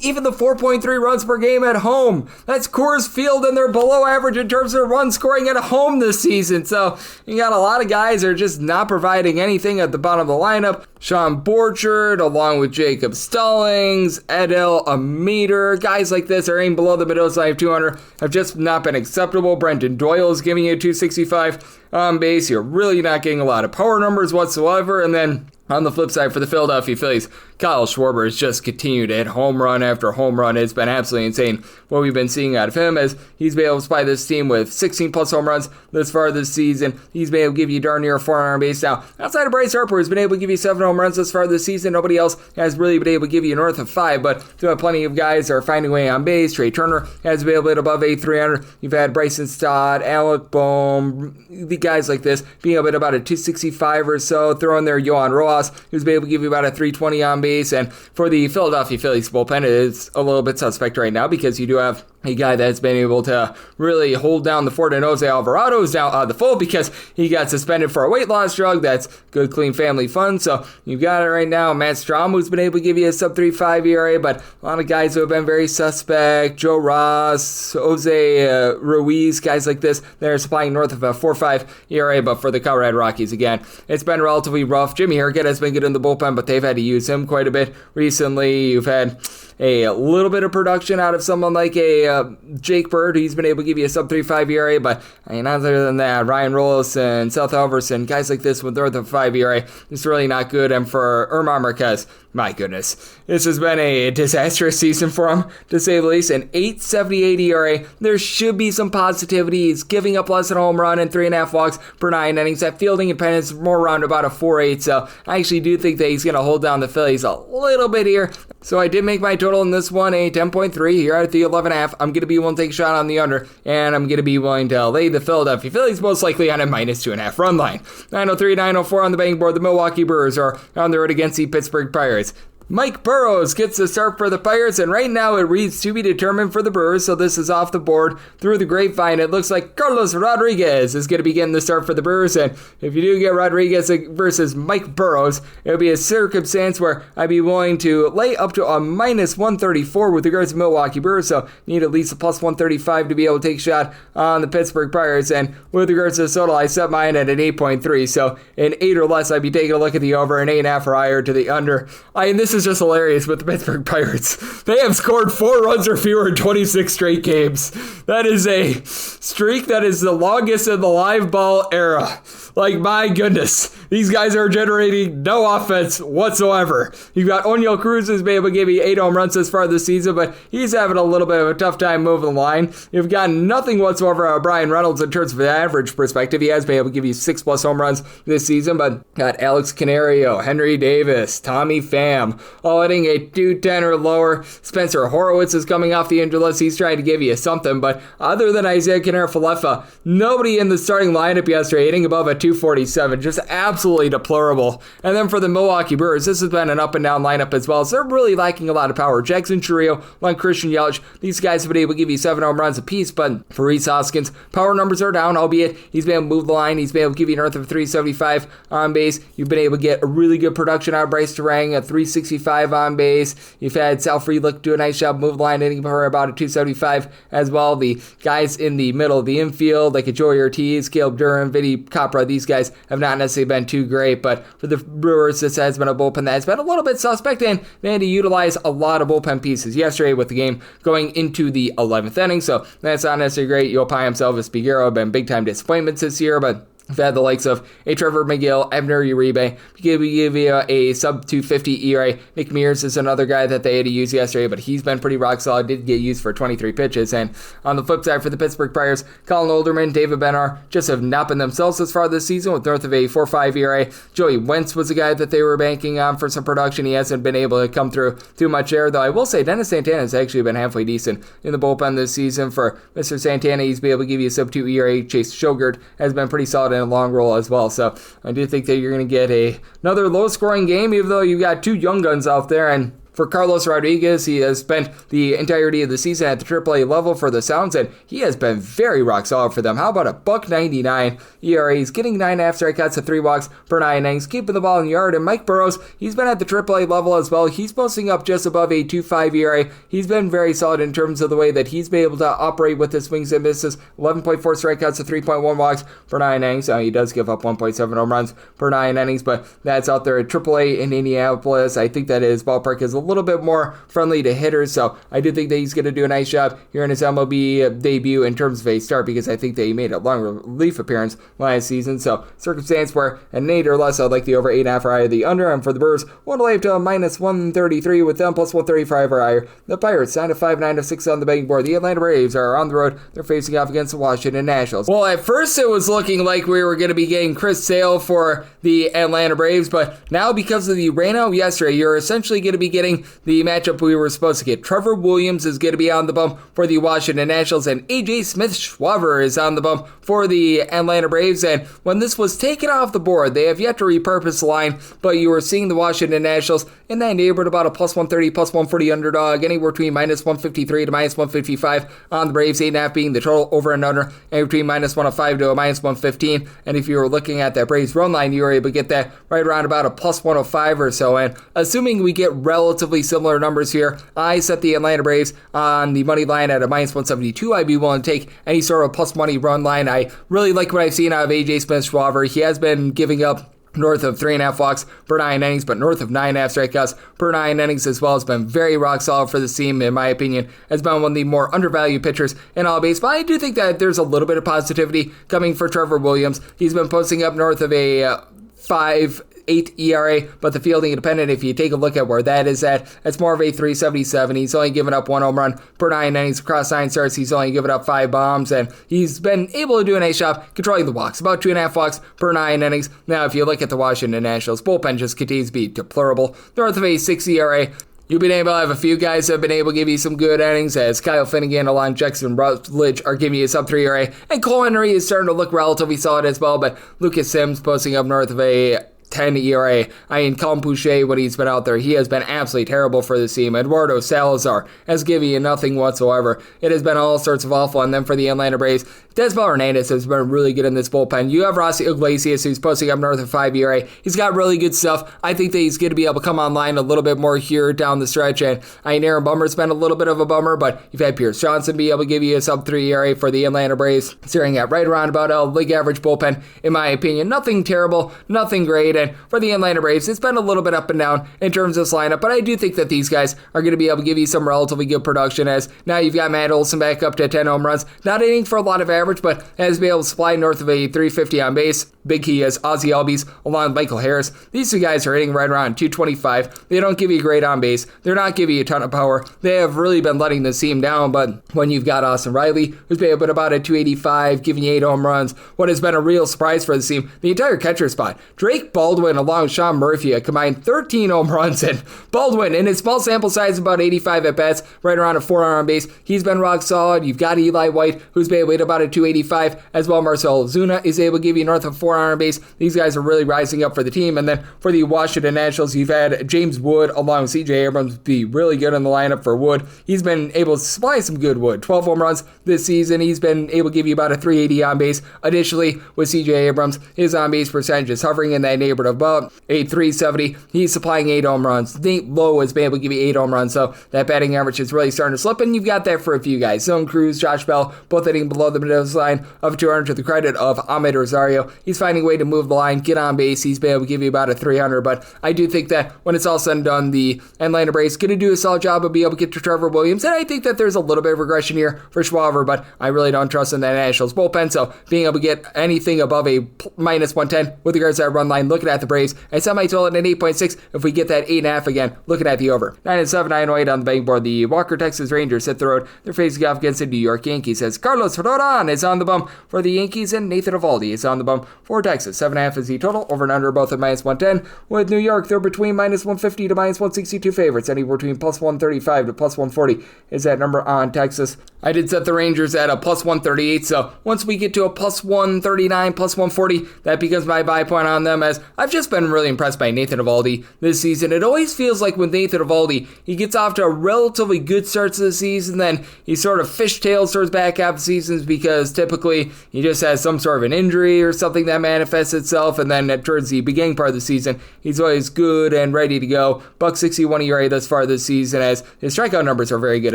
even the 4.3 runs per game at home, that's Coors Field, and they're below average in terms of run scoring at home this season. So you got a lot of guys that are just not providing anything at the bottom of the lineup. Sean Borchard, along with Jacob Stallings, Edel Ameter, guys like this are aimed below the middle side of 200, have just not been acceptable. Brenton Doyle is giving you 265 on base. You're really not getting a lot of power numbers whatsoever. And then on the flip side for the Philadelphia Phillies, Kyle Schwarber has just continued to hit home run after home run. It's been absolutely insane what we've been seeing out of him as he's been able to supply this team with 16 plus home runs this far this season. He's been able to give you darn near 400 on base. Now, outside of Bryce Harper, who's been able to give you 7 home runs this far this season, nobody else has really been able to give you north of 5, but there are plenty of guys that are finding a way on base. Trey Turner has been able to hit above 8,300. You've had Bryson Stott, Alec Bohm, the guys like this being able to hit about a 265 or so. Throw in there Yohan Rojas, who's been able to give you about a 320 on base. And for the Philadelphia Phillies bullpen, it's a little bit suspect right now because you do have a guy that's been able to really hold down the fort, and Jose Alvarado is now out of the fold because he got suspended for a weight loss drug. That's good, clean family fun. So you've got it right now. Matt Strahm, who's been able to give you a sub 3.5 ERA, but a lot of guys who have been very suspect. Joe Ross, Jose Ruiz, guys like this, they're supplying north of a 4.5 ERA. But for the Colorado Rockies, again, it's been relatively rough. Jimmy Herget has been good in the bullpen, but they've had to use him quite a bit recently. You've had a little bit of production out of someone like a Jake Bird. He's been able to give you a sub 3.5 ERA, but other than that, Ryan Rollison, Seth Alverson, guys like this with north of 5 ERA, it's really not good. And for Germán Marquez, my goodness, this has been a disastrous season for him, to say the least. An 8.78 ERA. There should be some positivity. He's giving up less than a home run and 3.5 walks per 9 innings. That fielding independence is more around about a 4.8, so I actually do think that he's going to hold down the Phillies a little bit here. So I did make my total in this one a 10.3 here at the 11.5. I'm going to be willing to take a shot on the under, and I'm going to be willing to lay the Philadelphia Phillies most likely on a minus 2.5 run line. 903, 904 on the betting board. The Milwaukee Brewers are on the road against the Pittsburgh Pirates. Mike Burrows gets the start for the Pirates, and right now it reads to be determined for the Brewers, so this is off the board. Through the grapevine, it looks like Carlos Rodriguez is going to be getting the start for the Brewers, and if you do get Rodriguez versus Mike Burrows, it would be a circumstance where I'd be willing to lay up to a minus 134 with regards to Milwaukee Brewers, so need at least a plus 135 to be able to take a shot on the Pittsburgh Pirates, and with regards to the total, I set mine at an 8.3, so an 8 or less, I'd be taking a look at the over, an 8.5 or higher to the under. This is just hilarious with the Pittsburgh Pirates. They have scored 4 runs or fewer in 26 straight games. That is a streak that is the longest in the live ball era. My goodness. These guys are generating no offense whatsoever. You've got Oneil Cruz who's been able to give you 8 home runs this far this season, but he's having a little bit of a tough time moving the line. You've got nothing whatsoever out of Brian Reynolds in terms of an average perspective. He has been able to give you 6 plus home runs this season, but got Alex Canario, Henry Davis, Tommy Pham, all hitting a 210 or lower. Spencer Horowitz is coming off the injured list. He's trying to give you something, but other than Isaiah Canero-Falefa, nobody in the starting lineup yesterday hitting above a 247. Just absolutely absolutely deplorable. And then for the Milwaukee Brewers, this has been an up and down lineup as well. So they're really lacking a lot of power. Jackson Chourio, along Christian Yelich, these guys have been able to give you 7 home runs apiece, but for Rhys Hoskins, power numbers are down, albeit he's been able to move the line. He's been able to give you north of 375 on base. You've been able to get a really good production out of Bryce Terang, a 365 on base. You've had Sal Frelick do a nice job, move the line, hitting for about a 275 as well. The guys in the middle of the infield, like a Joey Ortiz, Caleb Durham, Vinny Capra, these guys have not necessarily been too great, but for the Brewers, this has been a bullpen that has been a little bit suspect, and they had to utilize a lot of bullpen pieces yesterday with the game going into the 11th inning, so that's not necessarily great. Yopai himself, as Figueroa, have been big-time disappointments this year, but we've had the likes of a Trevor McGill, Abner Uribe, give you a sub-250 ERA. Nick Mears is another guy that they had to use yesterday, but he's been pretty rock solid, did get used for 23 pitches. And on the flip side for the Pittsburgh Pirates, Colin Olderman, David Benar just have not been themselves this far this season with north of a 4.5 ERA. Joey Wentz was a guy that they were banking on for some production. He hasn't been able to come through too much there, though I will say Dennis Santana has actually been halfway decent in the bullpen this season. For Mr. Santana, he's been able to give you a sub-2 ERA. Chase Shogert has been pretty solid in a long roll as well. So I do think that you're going to get another low-scoring game, even though you've got 2 young guns out there. And for Carlos Rodriguez, he has spent the entirety of the season at the AAA level for the Sounds, and he has been very rock solid for them. How about a $1.99 ERA? He's getting 9.5 strikeouts to 3 walks per 9 innings, keeping the ball in the yard. And Mike Burrows, he's been at the AAA level as well. He's posting up just above a 2.5 ERA. He's been very solid in terms of the way that he's been able to operate with his swings and misses. 11.4 strikeouts to 3.1 walks per 9 innings. He does give up 1.7 home runs per 9 innings, but that's out there at AAA in Indianapolis. I think that his ballpark is a little bit more friendly to hitters, so I do think that he's going to do a nice job here in his MLB debut in terms of a start, because I think that he made a long relief appearance last season. So circumstance where an 8 or less, I'd like the over 8.5 or higher, the under. And for the Brewers, one to lay up to a minus 133 with them, plus 135 or higher. The Pirates 9-5, 9-6 on the betting board. The Atlanta Braves are on the road. They're facing off against the Washington Nationals. Well, at first it was looking like we were going to be getting Chris Sale for the Atlanta Braves, but now because of the rain out yesterday, you're essentially going to be getting the matchup we were supposed to get. Trevor Williams is going to be on the bump for the Washington Nationals, and AJ Smith-Schwaber is on the bump for the Atlanta Braves. And when this was taken off the board, they have yet to repurpose the line, but you were seeing the Washington Nationals in that neighborhood about a plus 130, plus 140 underdog, anywhere between minus 153 to minus 155 on the Braves, 8.5 being the total over and under, and between minus 105 to a minus 115. And if you were looking at that Braves run line, you were able to get that right around about a plus 105 or so. And assuming we get relatively similar numbers here, I set the Atlanta Braves on the money line at a minus 172. I'd be willing to take any sort of plus money run line. I really like what I've seen out of AJ Smith-Schwaber. He has been giving up north of 3.5 walks per 9 innings, but north of 9.5 strikeouts per 9 innings as well. Has been very rock solid for the team, in my opinion. Has been one of the more undervalued pitchers in all baseball. I do think that there's a little bit of positivity coming for Trevor Williams. He's been posting up north of a 5.8 ERA, but the fielding independent, if you take a look at where that is at, it's more of a 3.77. He's only given up 1 home run per 9 innings across 9 starts. He's only given up 5 bombs, and he's been able to do a nice job controlling the walks, about 2.5 walks per 9 innings. Now, if you look at the Washington Nationals, bullpen just continues to be deplorable. North of a 6 ERA. You've been able to have a few guys that have been able to give you some good innings, as Kyle Finnegan, along Jackson Rutledge are giving you a sub 3 ERA, and Cole Henry is starting to look relatively solid as well, but Lucas Sims posting up north of a 10 ERA. I mean, Colin Pouchet, when he's been out there, he has been absolutely terrible for the team. Eduardo Salazar has given you nothing whatsoever. It has been all sorts of awful. And then for the Atlanta Braves, Desmond Hernandez has been really good in this bullpen. You have Rossi Iglesias, who's posting up north of 5 ERA. He's got really good stuff. I think that he's going to be able to come online a little bit more here down the stretch. And I mean, Aaron Bummer's been a little bit of a bummer, but you've had Pierce Johnson be able to give you a sub 3 ERA for the Atlanta Braves, staring at right around about a league average bullpen, in my opinion. Nothing terrible, nothing great. And for the Atlanta Braves, it's been a little bit up and down in terms of this lineup, but I do think that these guys are going to be able to give you some relatively good production, as now you've got Matt Olson back up to 10 home runs, not hitting for a lot of average, but has been able to supply north of a 350 on base. Big key is Ozzie Albies along with Michael Harris. These two guys are hitting right around 225. They don't give you great on base. They're not giving you a ton of power. They have really been letting the team down, but when you've got Austin Riley, who's been about a 285, giving you 8 home runs, what has been a real surprise for the team, the entire catcher spot. Drake Baldwin along with Sean Murphy a combined 13 home runs, and Baldwin, in his small sample size, about 85 at bats, right around a 4 on base. He's been rock solid. You've got Eli White, who's been with about a 285 as well. Marcell Ozuna is able to give you north of 400 on base. These guys are really rising up for the team. And then for the Washington Nationals, you've had James Wood along with C.J. Abrams be really good in the lineup for Wood. He's been able to supply some good wood. 12 home runs this season. He's been able to give you about a 380 on base. Additionally, with C.J. Abrams, his on base percentage is hovering in that neighborhood of about a 370. He's supplying 8 home runs. Nate Lowe has been able to give you 8 home runs, so that batting average is really starting to slip, and you've got that for a few guys. Zone Cruz, Josh Bell, both hitting below the middle line of 200 to the credit of Ahmed Rosario. He's finding a way to move the line, get on base. He's been able to give you about a 300, but I do think that when it's all said and done, the Atlanta Braves going to do a solid job of being able to get to Trevor Williams, and I think that there's a little bit of regression here for Schwarber, but I really don't trust in that Nationals bullpen, so being able to get anything above a minus 110 with regards to that run line, looking at the Braves, I set my total at an 8.6. If we get that 8.5 again, looking at the over. 9-7, 9-8 on the betting board. The Walker Texas Rangers hit the road. They're facing off against the New York Yankees as Carlos Rodon is on the bump for the Yankees and Nathan Eovaldi is on the bump for Texas. 7.5 is the total. Over and under both at minus 110. With New York, they're between minus 150 to minus 162 favorites. Anywhere between plus 135 to plus 140 is that number on Texas. I did set the Rangers at a plus 138, so once we get to a plus 139, plus 140, that becomes my buy point on them, as I've just been really impressed by Nathan Eovaldi this season. It always feels like with Nathan Eovaldi, he gets off to a relatively good start to the season, then he sort of fishtails towards back half of seasons because typically he just has some sort of an injury or something that manifests itself, and then towards the beginning part of the season, he's always good and ready to go. .61 ERA thus far this season, as his strikeout numbers are very good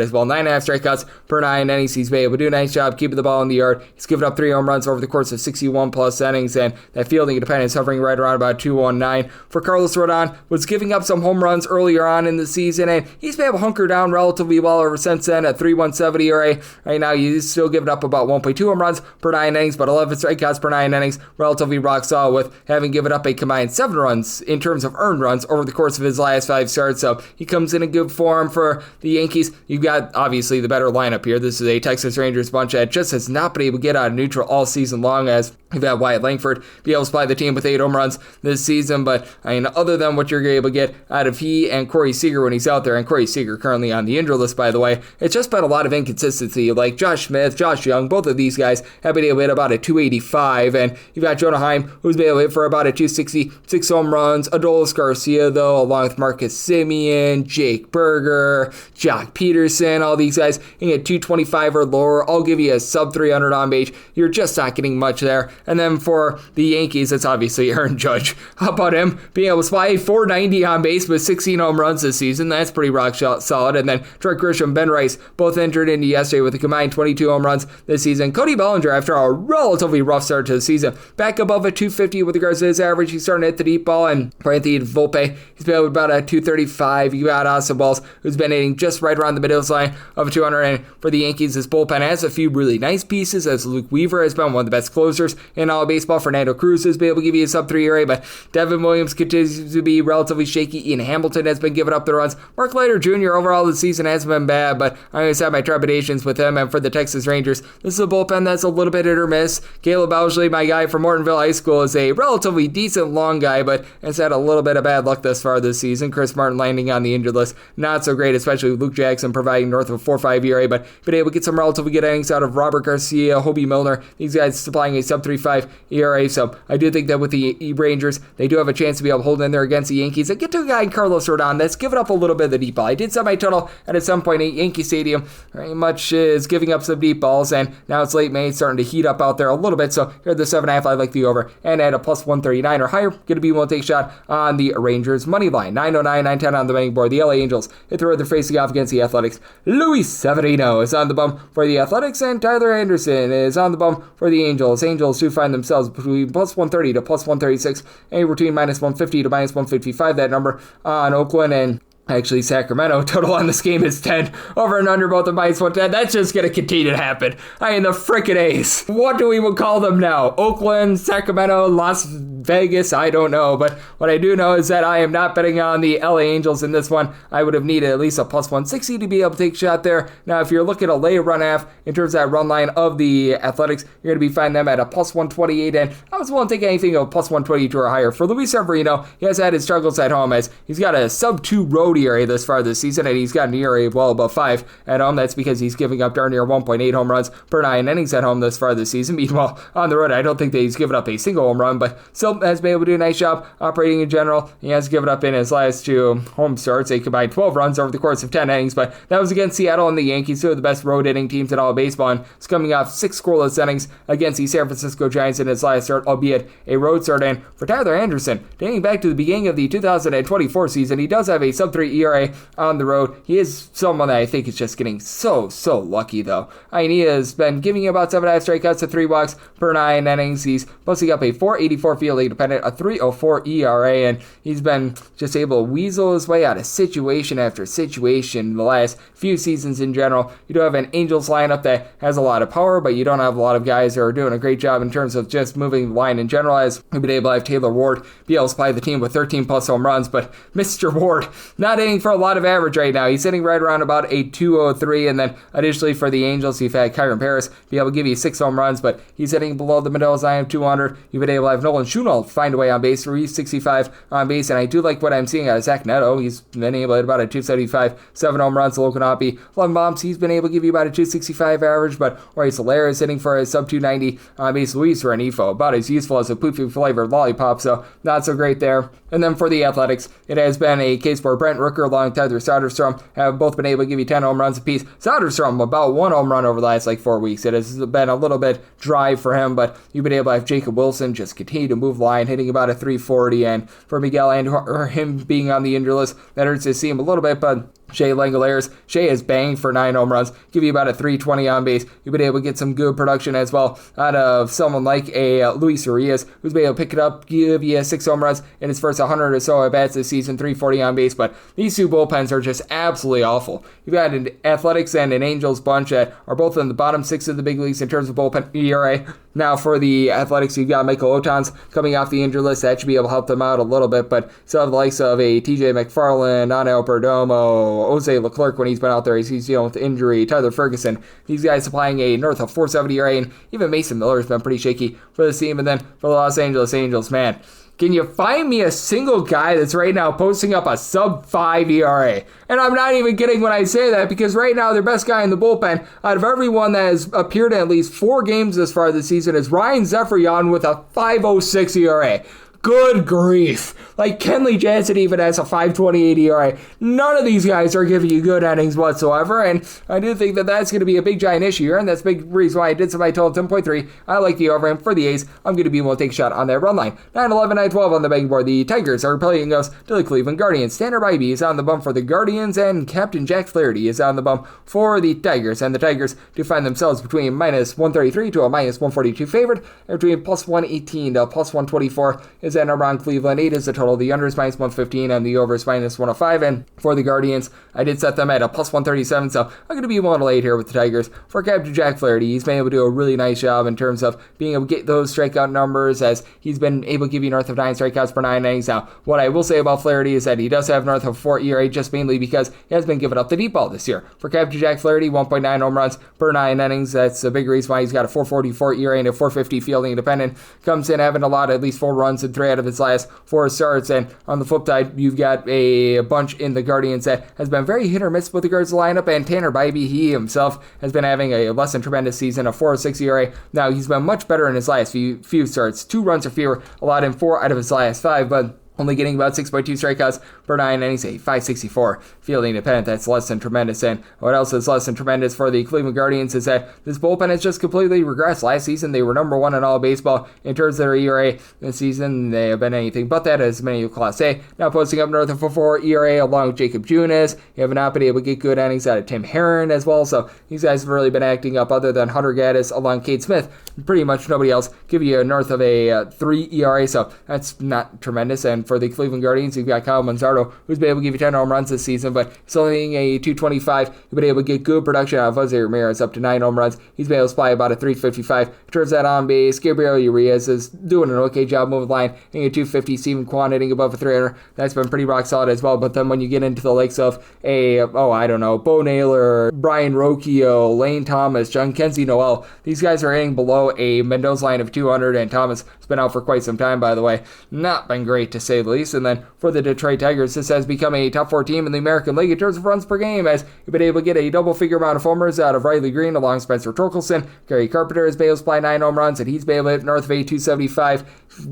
as well. 9.5 strikeouts per 9 innings. He's been able to do a nice job keeping the ball in the yard. He's given up 3 home runs over the course of 61 plus innings, and that fielding independence hovering right around about 219. For Carlos Rodon, was giving up some home runs earlier on in the season, and he's been able to hunker down relatively well ever since then at 3.17 ERA. Right now, he's still giving up about 1.2 home runs per 9 innings, but 11 strikeouts per 9 innings, relatively rock solid, with having given up a combined 7 runs in terms of earned runs over the course of his last 5 starts. So he comes in good form for the Yankees. You've got obviously the better lineup here. This is a Texas Rangers bunch that just has not been able to get out of neutral all season long, as you've had Wyatt Langford be able to supply the team with 8 home runs this season. But I mean, other than what you're able to get out of he and Corey Seager when he's out there, and Corey Seager currently on the injury list, by the way, it's just been a lot of inconsistency. Like Josh Smith, Josh Young, both of these guys have been able to hit about a 285, and you've got Jonah Heim, who's been able to hit for about a 260, 6 home runs. Adolis Garcia, though, along with Marcus Semien, Jake Berger, Jock Peterson, all these guys hitting at 225 or lower. I'll give you a sub 300 on base. You're just not getting much there. And then for the Yankees, it's obviously Aaron Judge. How about him being able to supply 490 on base with 16 home runs this season? That's pretty rock solid. And then Trent Grisham, Ben Rice, both entered into yesterday with a combined 22 home runs this season. Cody Bellinger, after a relatively rough start to the season, back above a 250 with regards to his average. He's starting to hit the deep ball. And for Anthony Volpe, he's been about a 235. You got Austin Wells, who's been hitting just right around the middle line of 200. And for the Yankees, this bullpen has a few really nice pieces, as Luke Weaver has been one of the best closers in all of baseball. Fernando Cruz has been able to give you a sub 3 ERA, but Devin Williams continues to be relatively shaky. Ian Hamilton has been giving up the runs. Mark Leiter Jr. overall this season hasn't been bad, but I always have my trepidations with him. And for the Texas Rangers, this is a bullpen that's a little bit hit or miss. Caleb Bouchley, my guy from Mortonville High School, is a relatively decent long guy, but has had a little bit of bad luck thus far this season. Chris Martin landing on the injured list, not so great, especially with Luke Jackson providing north of a 4.5 ERA, but been able to get some relatively good innings out of Robert Garcia, Hobie Milner, these guys supplying a sub 3.5 ERA. So I do think that with the Rangers, they do have a chance to be able to hold in there against the Yankees and get to a guy in Carlos Rodon that's given up a little bit of the deep ball. I did set my total at a 7.8. Yankee Stadium very much is giving up some deep balls, and now it's late May, it's starting to heat up out there a little bit. So here at the 7.5, I like the over, and at a plus 139 or higher, going to be willing to take a shot on the Rangers money line. 909, 910 on the betting board. The LA Angels hit the road, they're facing off against the Athletics. Luis Severino is on the bump for the Athletics, and Tyler Anderson is on the bump for the Angels. Angels do find themselves between plus 130 to plus 136, and between minus 150 to minus 155, that number on Oakland and actually Sacramento. Total on this game is 10. Over and under both of minus 110. That's just going to continue to happen. I mean, the frickin' A's. What do we call them now? Oakland, Sacramento, Las Vegas? I don't know, but what I do know is that I am not betting on the LA Angels in this one. I would have needed at least a plus 160 to be able to take a shot there. Now, if you're looking to lay a run half in terms of that run line of the Athletics, you're going to be finding them at a plus 128, and I was willing to take anything of plus 122 or higher. For Luis Severino, he has had his struggles at home as he's got a sub-2 road ERA this far this season, and he's got an ERA well above 5 at home. That's because he's giving up darn near 1.8 home runs per 9 innings at home this far this season. Meanwhile, on the road, I don't think that he's given up a single home run, but still has been able to do a nice job operating in general. He has given up in his last 2 home starts a combined 12 runs over the course of 10 innings, but that was against Seattle and the Yankees, 2 of the best road hitting teams in all of baseball, and he's coming off 6 scoreless innings against the San Francisco Giants in his last start, albeit a road start. And for Tyler Anderson, dating back to the beginning of the 2024 season, he does have a sub-3 ERA on the road. He is someone that I think is just getting so lucky, though. I mean, he has been giving you about 7.5 strikeouts to 3 walks per 9 innings. He's posting up a 484 fielding dependent, a 304 ERA, and he's been just able to weasel his way out of situation after situation the last few seasons in general. You do have an Angels lineup that has a lot of power, but you don't have a lot of guys that are doing a great job in terms of just moving the line in general, as we've been able to have Taylor Ward be able to supply the team with 13 plus home runs, but Mr. Ward not hitting for a lot of average right now. He's sitting right around about a 203, and then additionally for the Angels, you've had Kyron Paris be able to give you 6 home runs, but he's hitting below the Mendoza line of 200. You've been able to have Nolan Schunel find a way on base, 365 on base, and I do like what I'm seeing out of Zach Neto. He's been able to hit about a 275, 7 home runs. Lokanapi, 11 bombs. He's been able to give you about a 265 average, but Royce Hilaire is hitting for a sub 290 on base. Luis Renifo, about as useful as a poofy flavored lollipop, so not so great there. And then for the Athletics, it has been a case where Brent Rooker along with Tyler Soderstrom have both been able to give you 10 home runs apiece. Soderstrom about 1 home run over the last 4 weeks. It has been a little bit dry for him, but you've been able to have Jacob Wilson just continue to move the line, hitting about a 340, and for Miguel Andujar, him being on the injury list, that hurts to see him a little bit, but Shea Langoliers, Shea has banged for 9 home runs, give you about a 320 on base. You've been able to get some good production as well out of someone like a Luis Urias, who's been able to pick it up, give you 6 home runs in his first 100 or so at bats this season, 340 on base. But these 2 bullpens are just absolutely awful. You've got an Athletics and an Angels bunch that are both in the bottom 6 of the big leagues in terms of bullpen ERA. Now for the Athletics, you've got Michael Otans coming off the injury list. That should be able to help them out a little bit, but still have the likes of a TJ McFarland, Anel Perdomo, Jose Leclerc when he's been out there. He's dealing with injury. Tyler Ferguson. These guys supplying a north of 470 ERA, and even Mason Miller has been pretty shaky for this team. And then for the Los Angeles Angels, man, can you find me a single guy that's right now posting up a sub-5 ERA? And I'm not even kidding when I say that, because right now their best guy in the bullpen out of everyone that has appeared in at least 4 games this far this season is Ryan Zephyrian with a 5.06 ERA. Good grief. Like, Kenley Jansen even has a 5.28 ERA. None of these guys are giving you good innings whatsoever, and I do think that that's going to be a big giant issue here, and that's a big reason why I did some. I told 10.3. I like the over, and for the A's, I'm going to be able to take a shot on that run line. 9-11, 9-12 on the betting board. The Tigers are playing us to the Cleveland Guardians. Tanner Bybee is on the bump for the Guardians, and Captain Jack Flaherty is on the bump for the Tigers, and the Tigers do find themselves between minus 133 to a minus 142 favorite, and between plus 118 to plus 124 is that number on Cleveland. 8 is the total. The under is minus 115 and the over is minus 105. And for the Guardians, I did set them at a plus 137, so I'm going to be 1 to 8 here with the Tigers. For Captain Jack Flaherty, he's been able to do a really nice job in terms of being able to get those strikeout numbers, as he's been able to give you north of 9 strikeouts per 9 innings. Now, what I will say about Flaherty is that he does have north of 4 ERA, just mainly because he has been giving up the deep ball this year. For Captain Jack Flaherty, 1.9 home runs per 9 innings. That's a big reason why he's got a 4.44 ERA and a 4.50 fielding independent. Comes in having allowed at least 4 runs in 3 out of his last 4 starts. And on the flip side, you've got a bunch in the Guardians that has been very hit or miss with regards to the lineup. And Tanner Bybee, he himself has been having a less than tremendous season, a 4.06 ERA. Now, he's been much better in his last few starts. 2 runs or fewer, allowed in 4 out of his last 5, but only getting about 6.2 strikeouts per 9 innings, a 5.64 fielding independent. That's less than tremendous. And what else is less than tremendous for the Cleveland Guardians is that this bullpen has just completely regressed. Last season, they were number 1 in all of baseball in terms of their ERA. This season, they have been anything but that, as many of Class A. Now posting up north of a 4 ERA along with Jacob Junis. You have not been able to get good innings out of Tim Herron as well. So these guys have really been acting up, other than Hunter Gaddis along Cade Smith. Pretty much nobody else give you a north of a 3 ERA. So that's not tremendous. And for the Cleveland Guardians, you've got Kyle Manzardo, who's been able to give you 10 home runs this season, but he's only hitting a 225. He's been able to get good production out of Jose Ramirez, up to 9 home runs. He's been able to supply about a 355. In terms of that on base, Gabriel Urias is doing an okay job moving the line, hitting a 250. Steven Kwan hitting above a 300. That's been pretty rock solid as well. But then when you get into the likes of Bo Naylor, Brian Rocchio, Lane Thomas, John Kenzie Noel, these guys are hitting below a Mendoza line of 200, and Thomas has been out for quite some time, by the way. Not been great, to say the least. And then for the Detroit Tigers, this has become a top 4 team in the American League in terms of runs per game, as you've been able to get a double-figure amount of homers out of Riley Green along Spencer Torkelson. Gary Carpenter has been able to supply 9 home runs, and he's been able to hit north of a 275.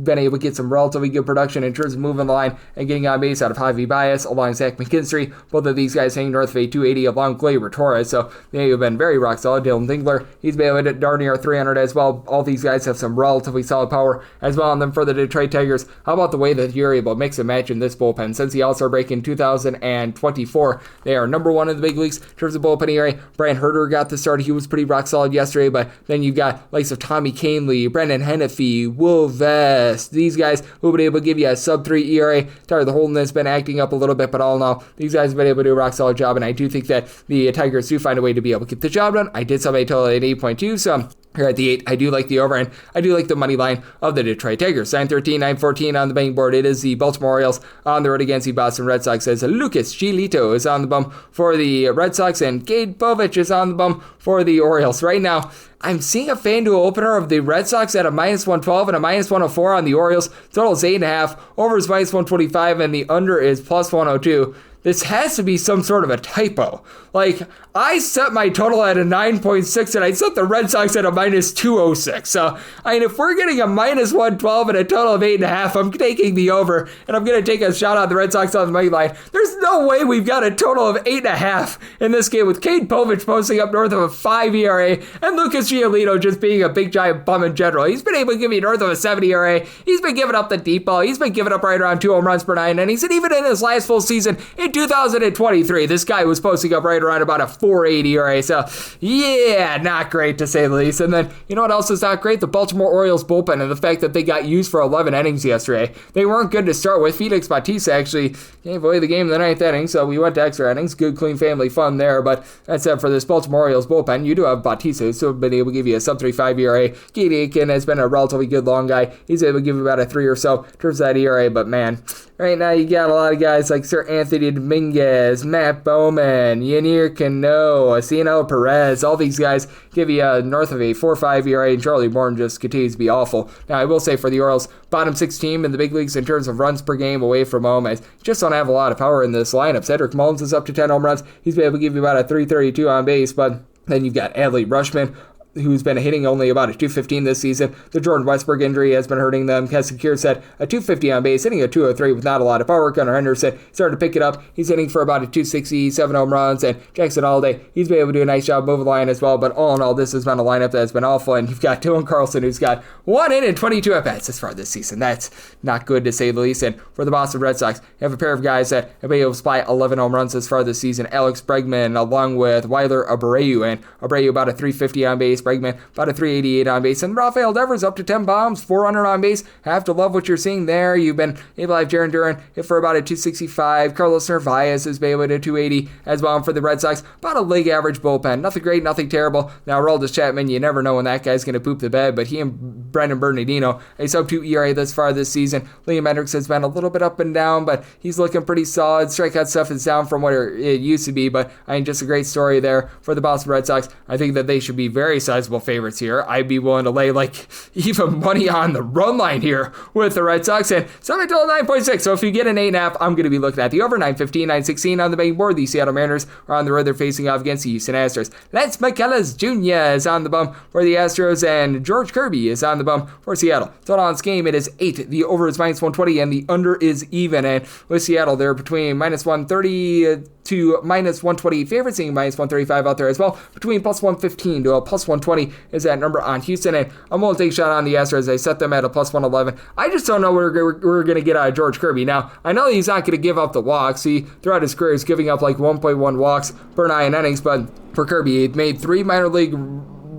Been able to get some relatively good production in terms of moving the line and getting on base out of Javi Baez along Zach McKinstry. Both of these guys hitting north of a 280 along Gleyber Torres, so they have been very rock solid. Dylan Dingler, he's been able to hit darn near 300 as well. All these guys have some relatively solid power as well. And then for the Detroit Tigers, how about the way that you're able to mix and match in this bullpen? Since the All-Star break in 2024, they are number 1 in the big leagues in terms of bullpen ERA. Brian Herter got the start. He was pretty rock solid yesterday, but then you've got likes of Tommy Kahnle, Brendan Hennefy, Will Vest, these guys who have been able to give you a sub-3 ERA. Tyler the Holden has been acting up a little bit, but all in all, these guys have been able to do a rock solid job, and I do think that the Tigers do find a way to be able to get the job done. I did somebody total at 8.2, so here at the 8, I do like the over, and I do like the money line of the Detroit Tigers. 9-13, 9-14 on the betting board. It is the Baltimore Orioles on the road against the Boston Red Sox, as Lucas Giolito is on the bum for the Red Sox, and Cade Povich is on the bum for the Orioles. Right now, I'm seeing a FanDuel opener of the Red Sox at a -112 and a -104 on the Orioles. Total is 8.5. Over is -125, and the under is +102. This has to be some sort of a typo. Like, I set my total at a 9.6, and I set the Red Sox at a -206. So, I mean, if we're getting a -112 and a total of 8.5, I'm taking the over, and I'm going to take a shot on the Red Sox on the money line. There's no way we've got a total of 8.5 in this game, with Cade Povich posting up north of a 5 ERA, and Lucas Giolito just being a big giant bum in general. He's been able to give me north of a 7 ERA. He's been giving up the deep ball. He's been giving up right around 2 home runs per 9 innings, and even in his last full season in 2023, this guy was posting up right around about a 4.80 ERA. So, yeah, not great, to say the least. And then, you know what else is not great? The Baltimore Orioles bullpen, and the fact that they got used for 11 innings yesterday. They weren't good to start with. Felix Bautista actually gave away the game in the 9th inning, so we went to extra innings. Good, clean family fun there. But that said, for this Baltimore Orioles bullpen, you do have Bautista, who's still been able to give you a sub-3.5 ERA. Keith Aiken has been a relatively good long guy. He's able to give you about a 3 or so in terms of that ERA. But man, right now you got a lot of guys like Sir Anthony Dominguez, Matt Bowman, Yanier Cano, Cianel Perez. All these guys give you north of a 4.5 ERA, and Charlie Morton just continues to be awful. Now, I will say for the Orioles, bottom 6 team in the big leagues in terms of runs per game away from home. I just don't have a lot of power in this lineup. Cedric Mullins is up to 10 home runs. He's been able to give you about a 3.32 on base, but then you've got Adley Rutschman, who's been hitting only about a 215 this season. The Jordan Westburg injury has been hurting them. Keston Kierstead, a 250 on base, hitting a 203 with not a lot of power. Gunnar Henderson started to pick it up. He's hitting for about a 260, 7 home runs. And Jackson Alday, he's been able to do a nice job moving the line as well. But all in all, this has been a lineup that's been awful. And you've got Dylan Carlson, who's got 1 in and 22 at-bats as far this season. That's not good, to say the least. And for the Boston Red Sox, you have a pair of guys that have been able to supply 11 home runs as far this season. Alex Bregman, along with Weiler Abreu. And Abreu about a 350 on base. Bregman about a 388 on base, and Rafael Devers up to 10 bombs, 400 on base. Have to love what you're seeing there. You've been able to have Jarren Duran hit for about a 265. Carlos Narvaez has been able to 280 as well. For the Red Sox, about a league average bullpen. Nothing great, nothing terrible. Now, Aroldis Chapman, you never know when that guy's going to poop the bed, but he and Brendan Bernardino, a sub-2 ERA thus far this season. Liam Hendricks has been a little bit up and down, but he's looking pretty solid. Strikeout stuff is down from what it used to be, but I mean, just a great story there for the Boston Red Sox. I think that they should be very sizable favorites here. I'd be willing to lay like even money on the run line here with the Red Sox, and so until 9.6. So if you get an 8.5, I'm going to be looking at the over. 9.15, 9.16 on the betting board. The Seattle Mariners are on the road. They're facing off against the Houston Astros. Lance McCullers Jr. is on the bum for the Astros, and George Kirby is on the bum for Seattle. Total on this game, it is 8. The over is -120, and the under is even. And with Seattle, they're between -130 to -120 favorites, seeing -135 out there as well. Between +115 to a +120 is that number on Houston, and I'm going to take a shot on the Astros. I set them at a +111. I just don't know what we're going to get out of George Kirby. Now, I know he's not going to give up the walks. He, throughout his career, is giving up like 1.1 walks per 9 innings, but for Kirby, he made 3 minor league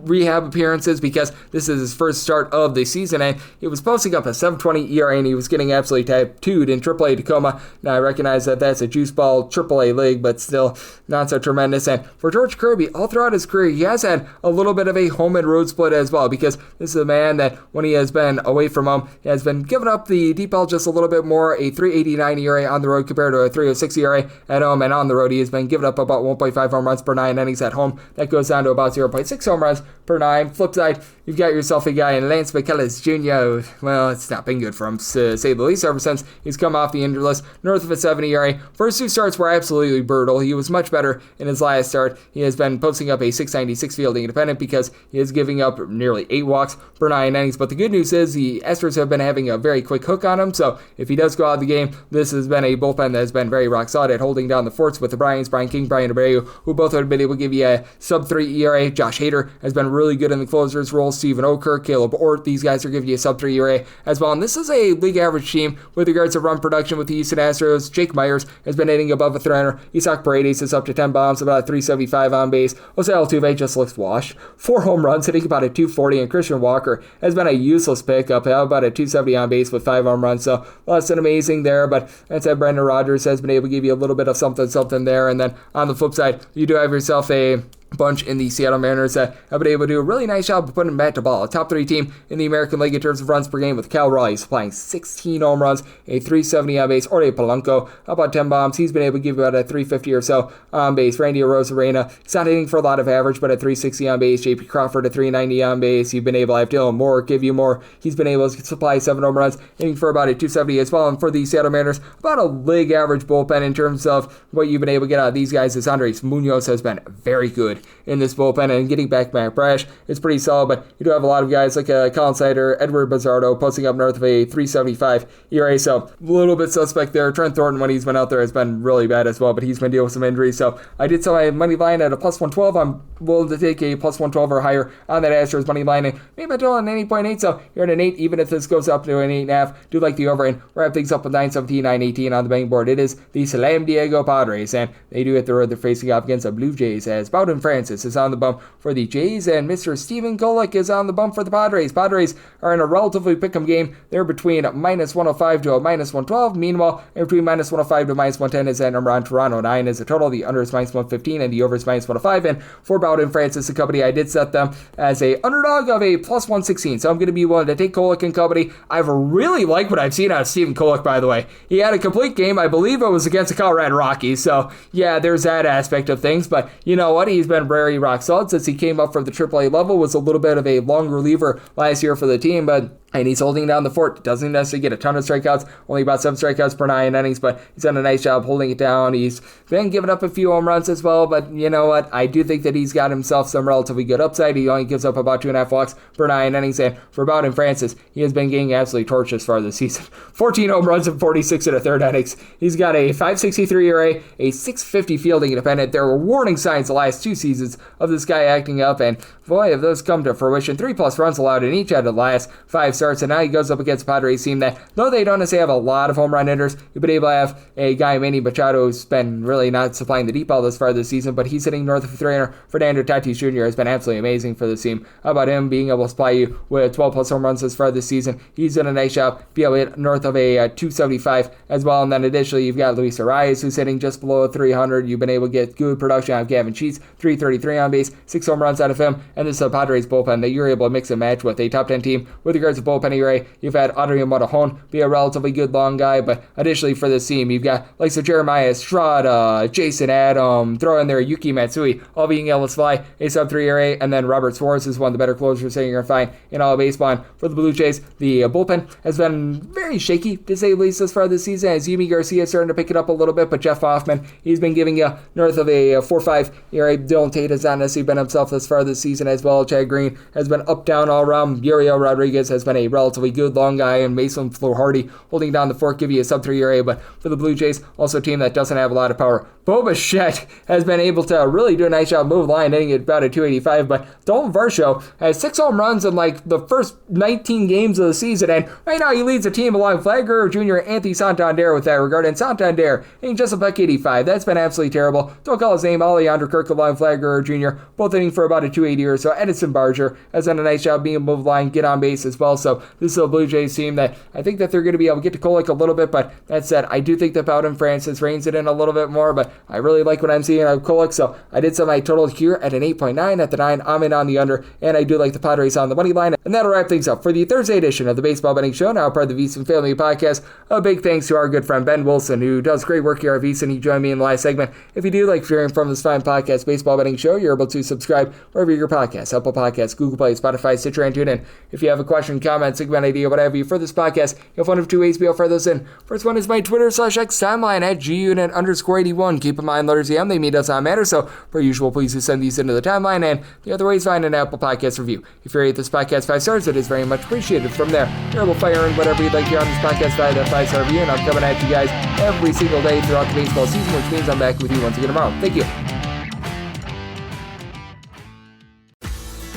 rehab appearances because this is his first start of the season, and he was posting up a 7.20 ERA, and he was getting absolutely tattooed in AAA Tacoma. Now, I recognize that that's a juice ball AAA league, but still not so tremendous. And for George Kirby, all throughout his career, he has had a little bit of a home and road split as well, because this is a man that when he has been away from home, he has been giving up the deep ball just a little bit more, a 3.89 ERA on the road compared to a 3.06 ERA at home, and on the road he has been giving up about 1.5 home runs per 9 innings at home. That goes down to about 0.6 home runs per 9. Flip side, you've got yourself a guy in Lance McCullers Jr. Well, it's not been good for him, to say the least, ever since he's come off the injured list. North of a 7 ERA. First 2 starts were absolutely brutal. He was much better in his last start. He has been posting up a 6.96 fielding independent because he is giving up nearly 8 walks per 9 innings. But the good news is the Astros have been having a very quick hook on him, so if he does go out of the game, this has been a bullpen that has been very rock solid at holding down the forts with the Bryans, Brian King, Brian Abreu, who both have been able to give you a sub-3 ERA. Josh Hader has been really good in the closer's role. Stephen Okert, Caleb Ort, these guys are giving you a sub-3 ERA as well. And this is a league average team with regards to run production with the Houston Astros. Jake Myers has been hitting above a 300. Isaac Paredes is up to 10 bombs, about a 375 on base. Jose Altuve just looks washed. 4 home runs, hitting about a 240, and Christian Walker has been a useless pickup, about a 270 on base with 5 home runs, so less than amazing there. But that said, Brendan Rodgers has been able to give you a little bit of something there. And then on the flip side, you do have yourself a bunch in the Seattle Mariners that have been able to do a really nice job of putting bat to ball. A top 3 team in the American League in terms of runs per game, with Cal Raleigh supplying 16 home runs, a 370 on base. Jorge Polanco, about 10 bombs. He's been able to give you about a 350 or so on base. Randy Arozarena, he's not hitting for a lot of average, but a 360 on base. JP Crawford, a 390 on base. You've been able to have Dylan Moore give you more. He's been able to supply 7 home runs, hitting for about a 270 as well. And for the Seattle Mariners, about a league average bullpen in terms of what you've been able to get out of these guys. Is Andres Munoz has been very good in this bullpen, and getting back Matt Brash is pretty solid. But you do have a lot of guys like Colin Sider, Edward Bazardo posting up north of a 3.75 ERA, so a little bit suspect there. Trent Thornton, when he's been out there, has been really bad as well, but he's been dealing with some injuries. So I did sell my money line at a plus 112. I'm willing to take a plus 112 or higher on that Astros money line, and maybe I'm doing an 8.8, so you're at an 8, even if this goes up to an 8.5. Do like the over, and wrap things up with 917, 918 on the betting board. It is the San Diego Padres, and they do hit the road. They're facing off against the Blue Jays, as Bowden Francis is on the bump for the Jays, and Mr. Stephen Golick is on the bump for the Padres. Padres are in a relatively pick'em game. They're between minus 105 to a minus 112. Meanwhile, in between minus 105 to minus 110 is that number on Toronto. 9 is the total. The under is minus 115, and the over is minus 105. And for Bowden Francis and company, I did set them as a underdog of a plus 116. So I'm going to be willing to take Golick and company. I've really liked what I've seen out of Stephen Golick, by the way. He had a complete game. I believe it was against the Colorado Rockies. So yeah, there's that aspect of things. But you know what? He's been very rock solid since he came up from the AAA level. Was a little bit of a long reliever last year for the team, and he's holding down the fort. Doesn't necessarily get a ton of strikeouts, only about 7 strikeouts per 9 innings, but he's done a nice job holding it down. He's been giving up a few home runs as well, but you know what? I do think that he's got himself some relatively good upside. He only gives up about 2.5 walks per 9 innings, and for Bowden Francis, he has been getting absolutely torched as far as the season. 14 home runs and 46 in a third innings. He's got a 5.63 ERA, a 6.50 fielding independent. There were warning signs the last 2 seasons of this guy acting up, and boy, have those come to fruition. 3+ runs allowed in each out of the last 5 starts, and now he goes up against a Padres team that, though they don't necessarily have a lot of home run hitters, you've been able to have a guy, Manny Machado, who's been really not supplying the deep ball this far this season, but he's hitting north of 300. Fernando Tatis Jr. has been absolutely amazing for this team. How about him being able to supply you with 12+ home runs this far this season? He's done a nice job, be able to hit north of a 275 as well, and then additionally, you've got Luis Arias, who's hitting just below 300. You've been able to get good production out of Gavin Sheets, 333 on base, 6 home runs out of him, and this is a Padres bullpen that you're able to mix and match with a top 10 team. With regards to bullpen ERA, you've had Adrian Morejon be a relatively good long guy, but additionally for this team, you've got like Jeremiah Estrada, Jason Adam, throw in there Yuki Matsui, all being able to fly a sub-3 ERA, and then Robert Suarez is one of the better closers that you're going to find in all of baseball. And for the Blue Jays, the bullpen has been very shaky, to say the least, this far this season, as Yumi Garcia is starting to pick it up a little bit, but Jeff Hoffman, he's been giving you north of a 4.5 ERA. Dylan Tate has not necessarily been himself this far this season as well. Chad Green has been up, down, all around. Uriel Rodriguez has been a relatively good long guy, and Mason Fluharty holding down the fort, give you a sub-3 ERA. But for the Blue Jays, also a team that doesn't have a lot of power. Bichette has been able to really do a nice job move line, hitting at about a 285, but Dalton Varsho has 6 home runs in like the first 19 games of the season, and right now he leads the team along Vlad Guerrero Jr. and Anthony Santander with that regard, and Santander hitting just a $185. That's been absolutely terrible. Don't call his name. Alejandro Kirk along Vlad Guerrero Jr., both hitting for about a 280 or so. Edison Barger has done a nice job being able to move line, get on base as well, so this is a Blue Jays team that I think that they're going to be able to get to Kolek a little bit, but that said, I do think that Bowden Francis reins it in a little bit more, but I really like what I'm seeing out of Kolek, so I did set my total here at an 8.9. At the 9, I'm in on the under, and I do like the Padres on the money line. And that'll wrap things up for the Thursday edition of the Baseball Betting Show, now part of the VSiN Family Podcast. A big thanks to our good friend Ben Wilson, who does great work here at VSiN. He joined me in the last segment. If you do like hearing from this fine podcast, Baseball Betting Show, you're able to subscribe wherever your podcasts, Apple Podcasts, Google Play, Spotify, Stitcher, and TuneIn. If you have a question, comment, segment idea, whatever you for this podcast, you have one of 2 ways to be able to fire those in. First one is my Twitter/X timeline at gunit_81. Keep in mind, letters EM, they mean does not matter, so per usual, please do send these into the timeline, and the other way is find an Apple Podcast review. If you rate this podcast 5 stars, it is very much appreciated. From there, you're able to fire in whatever you'd like to hear on this podcast via that 5-star review, and I'm coming at you guys every single day throughout the baseball season, which means I'm back with you once again tomorrow. Thank you.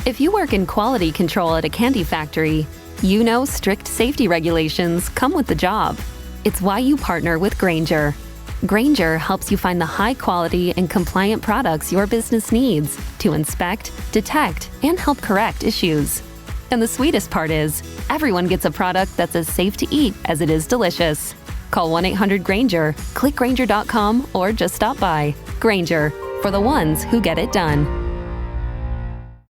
If you work in quality control at a candy factory, you know strict safety regulations come with the job. It's why you partner with Grainger. Grainger helps you find the high quality and compliant products your business needs to inspect, detect, and help correct issues. And the sweetest part is, everyone gets a product that's as safe to eat as it is delicious. Call 1-800-GRAINGER, click Grainger.com, or just stop by. Grainger, for the ones who get it done.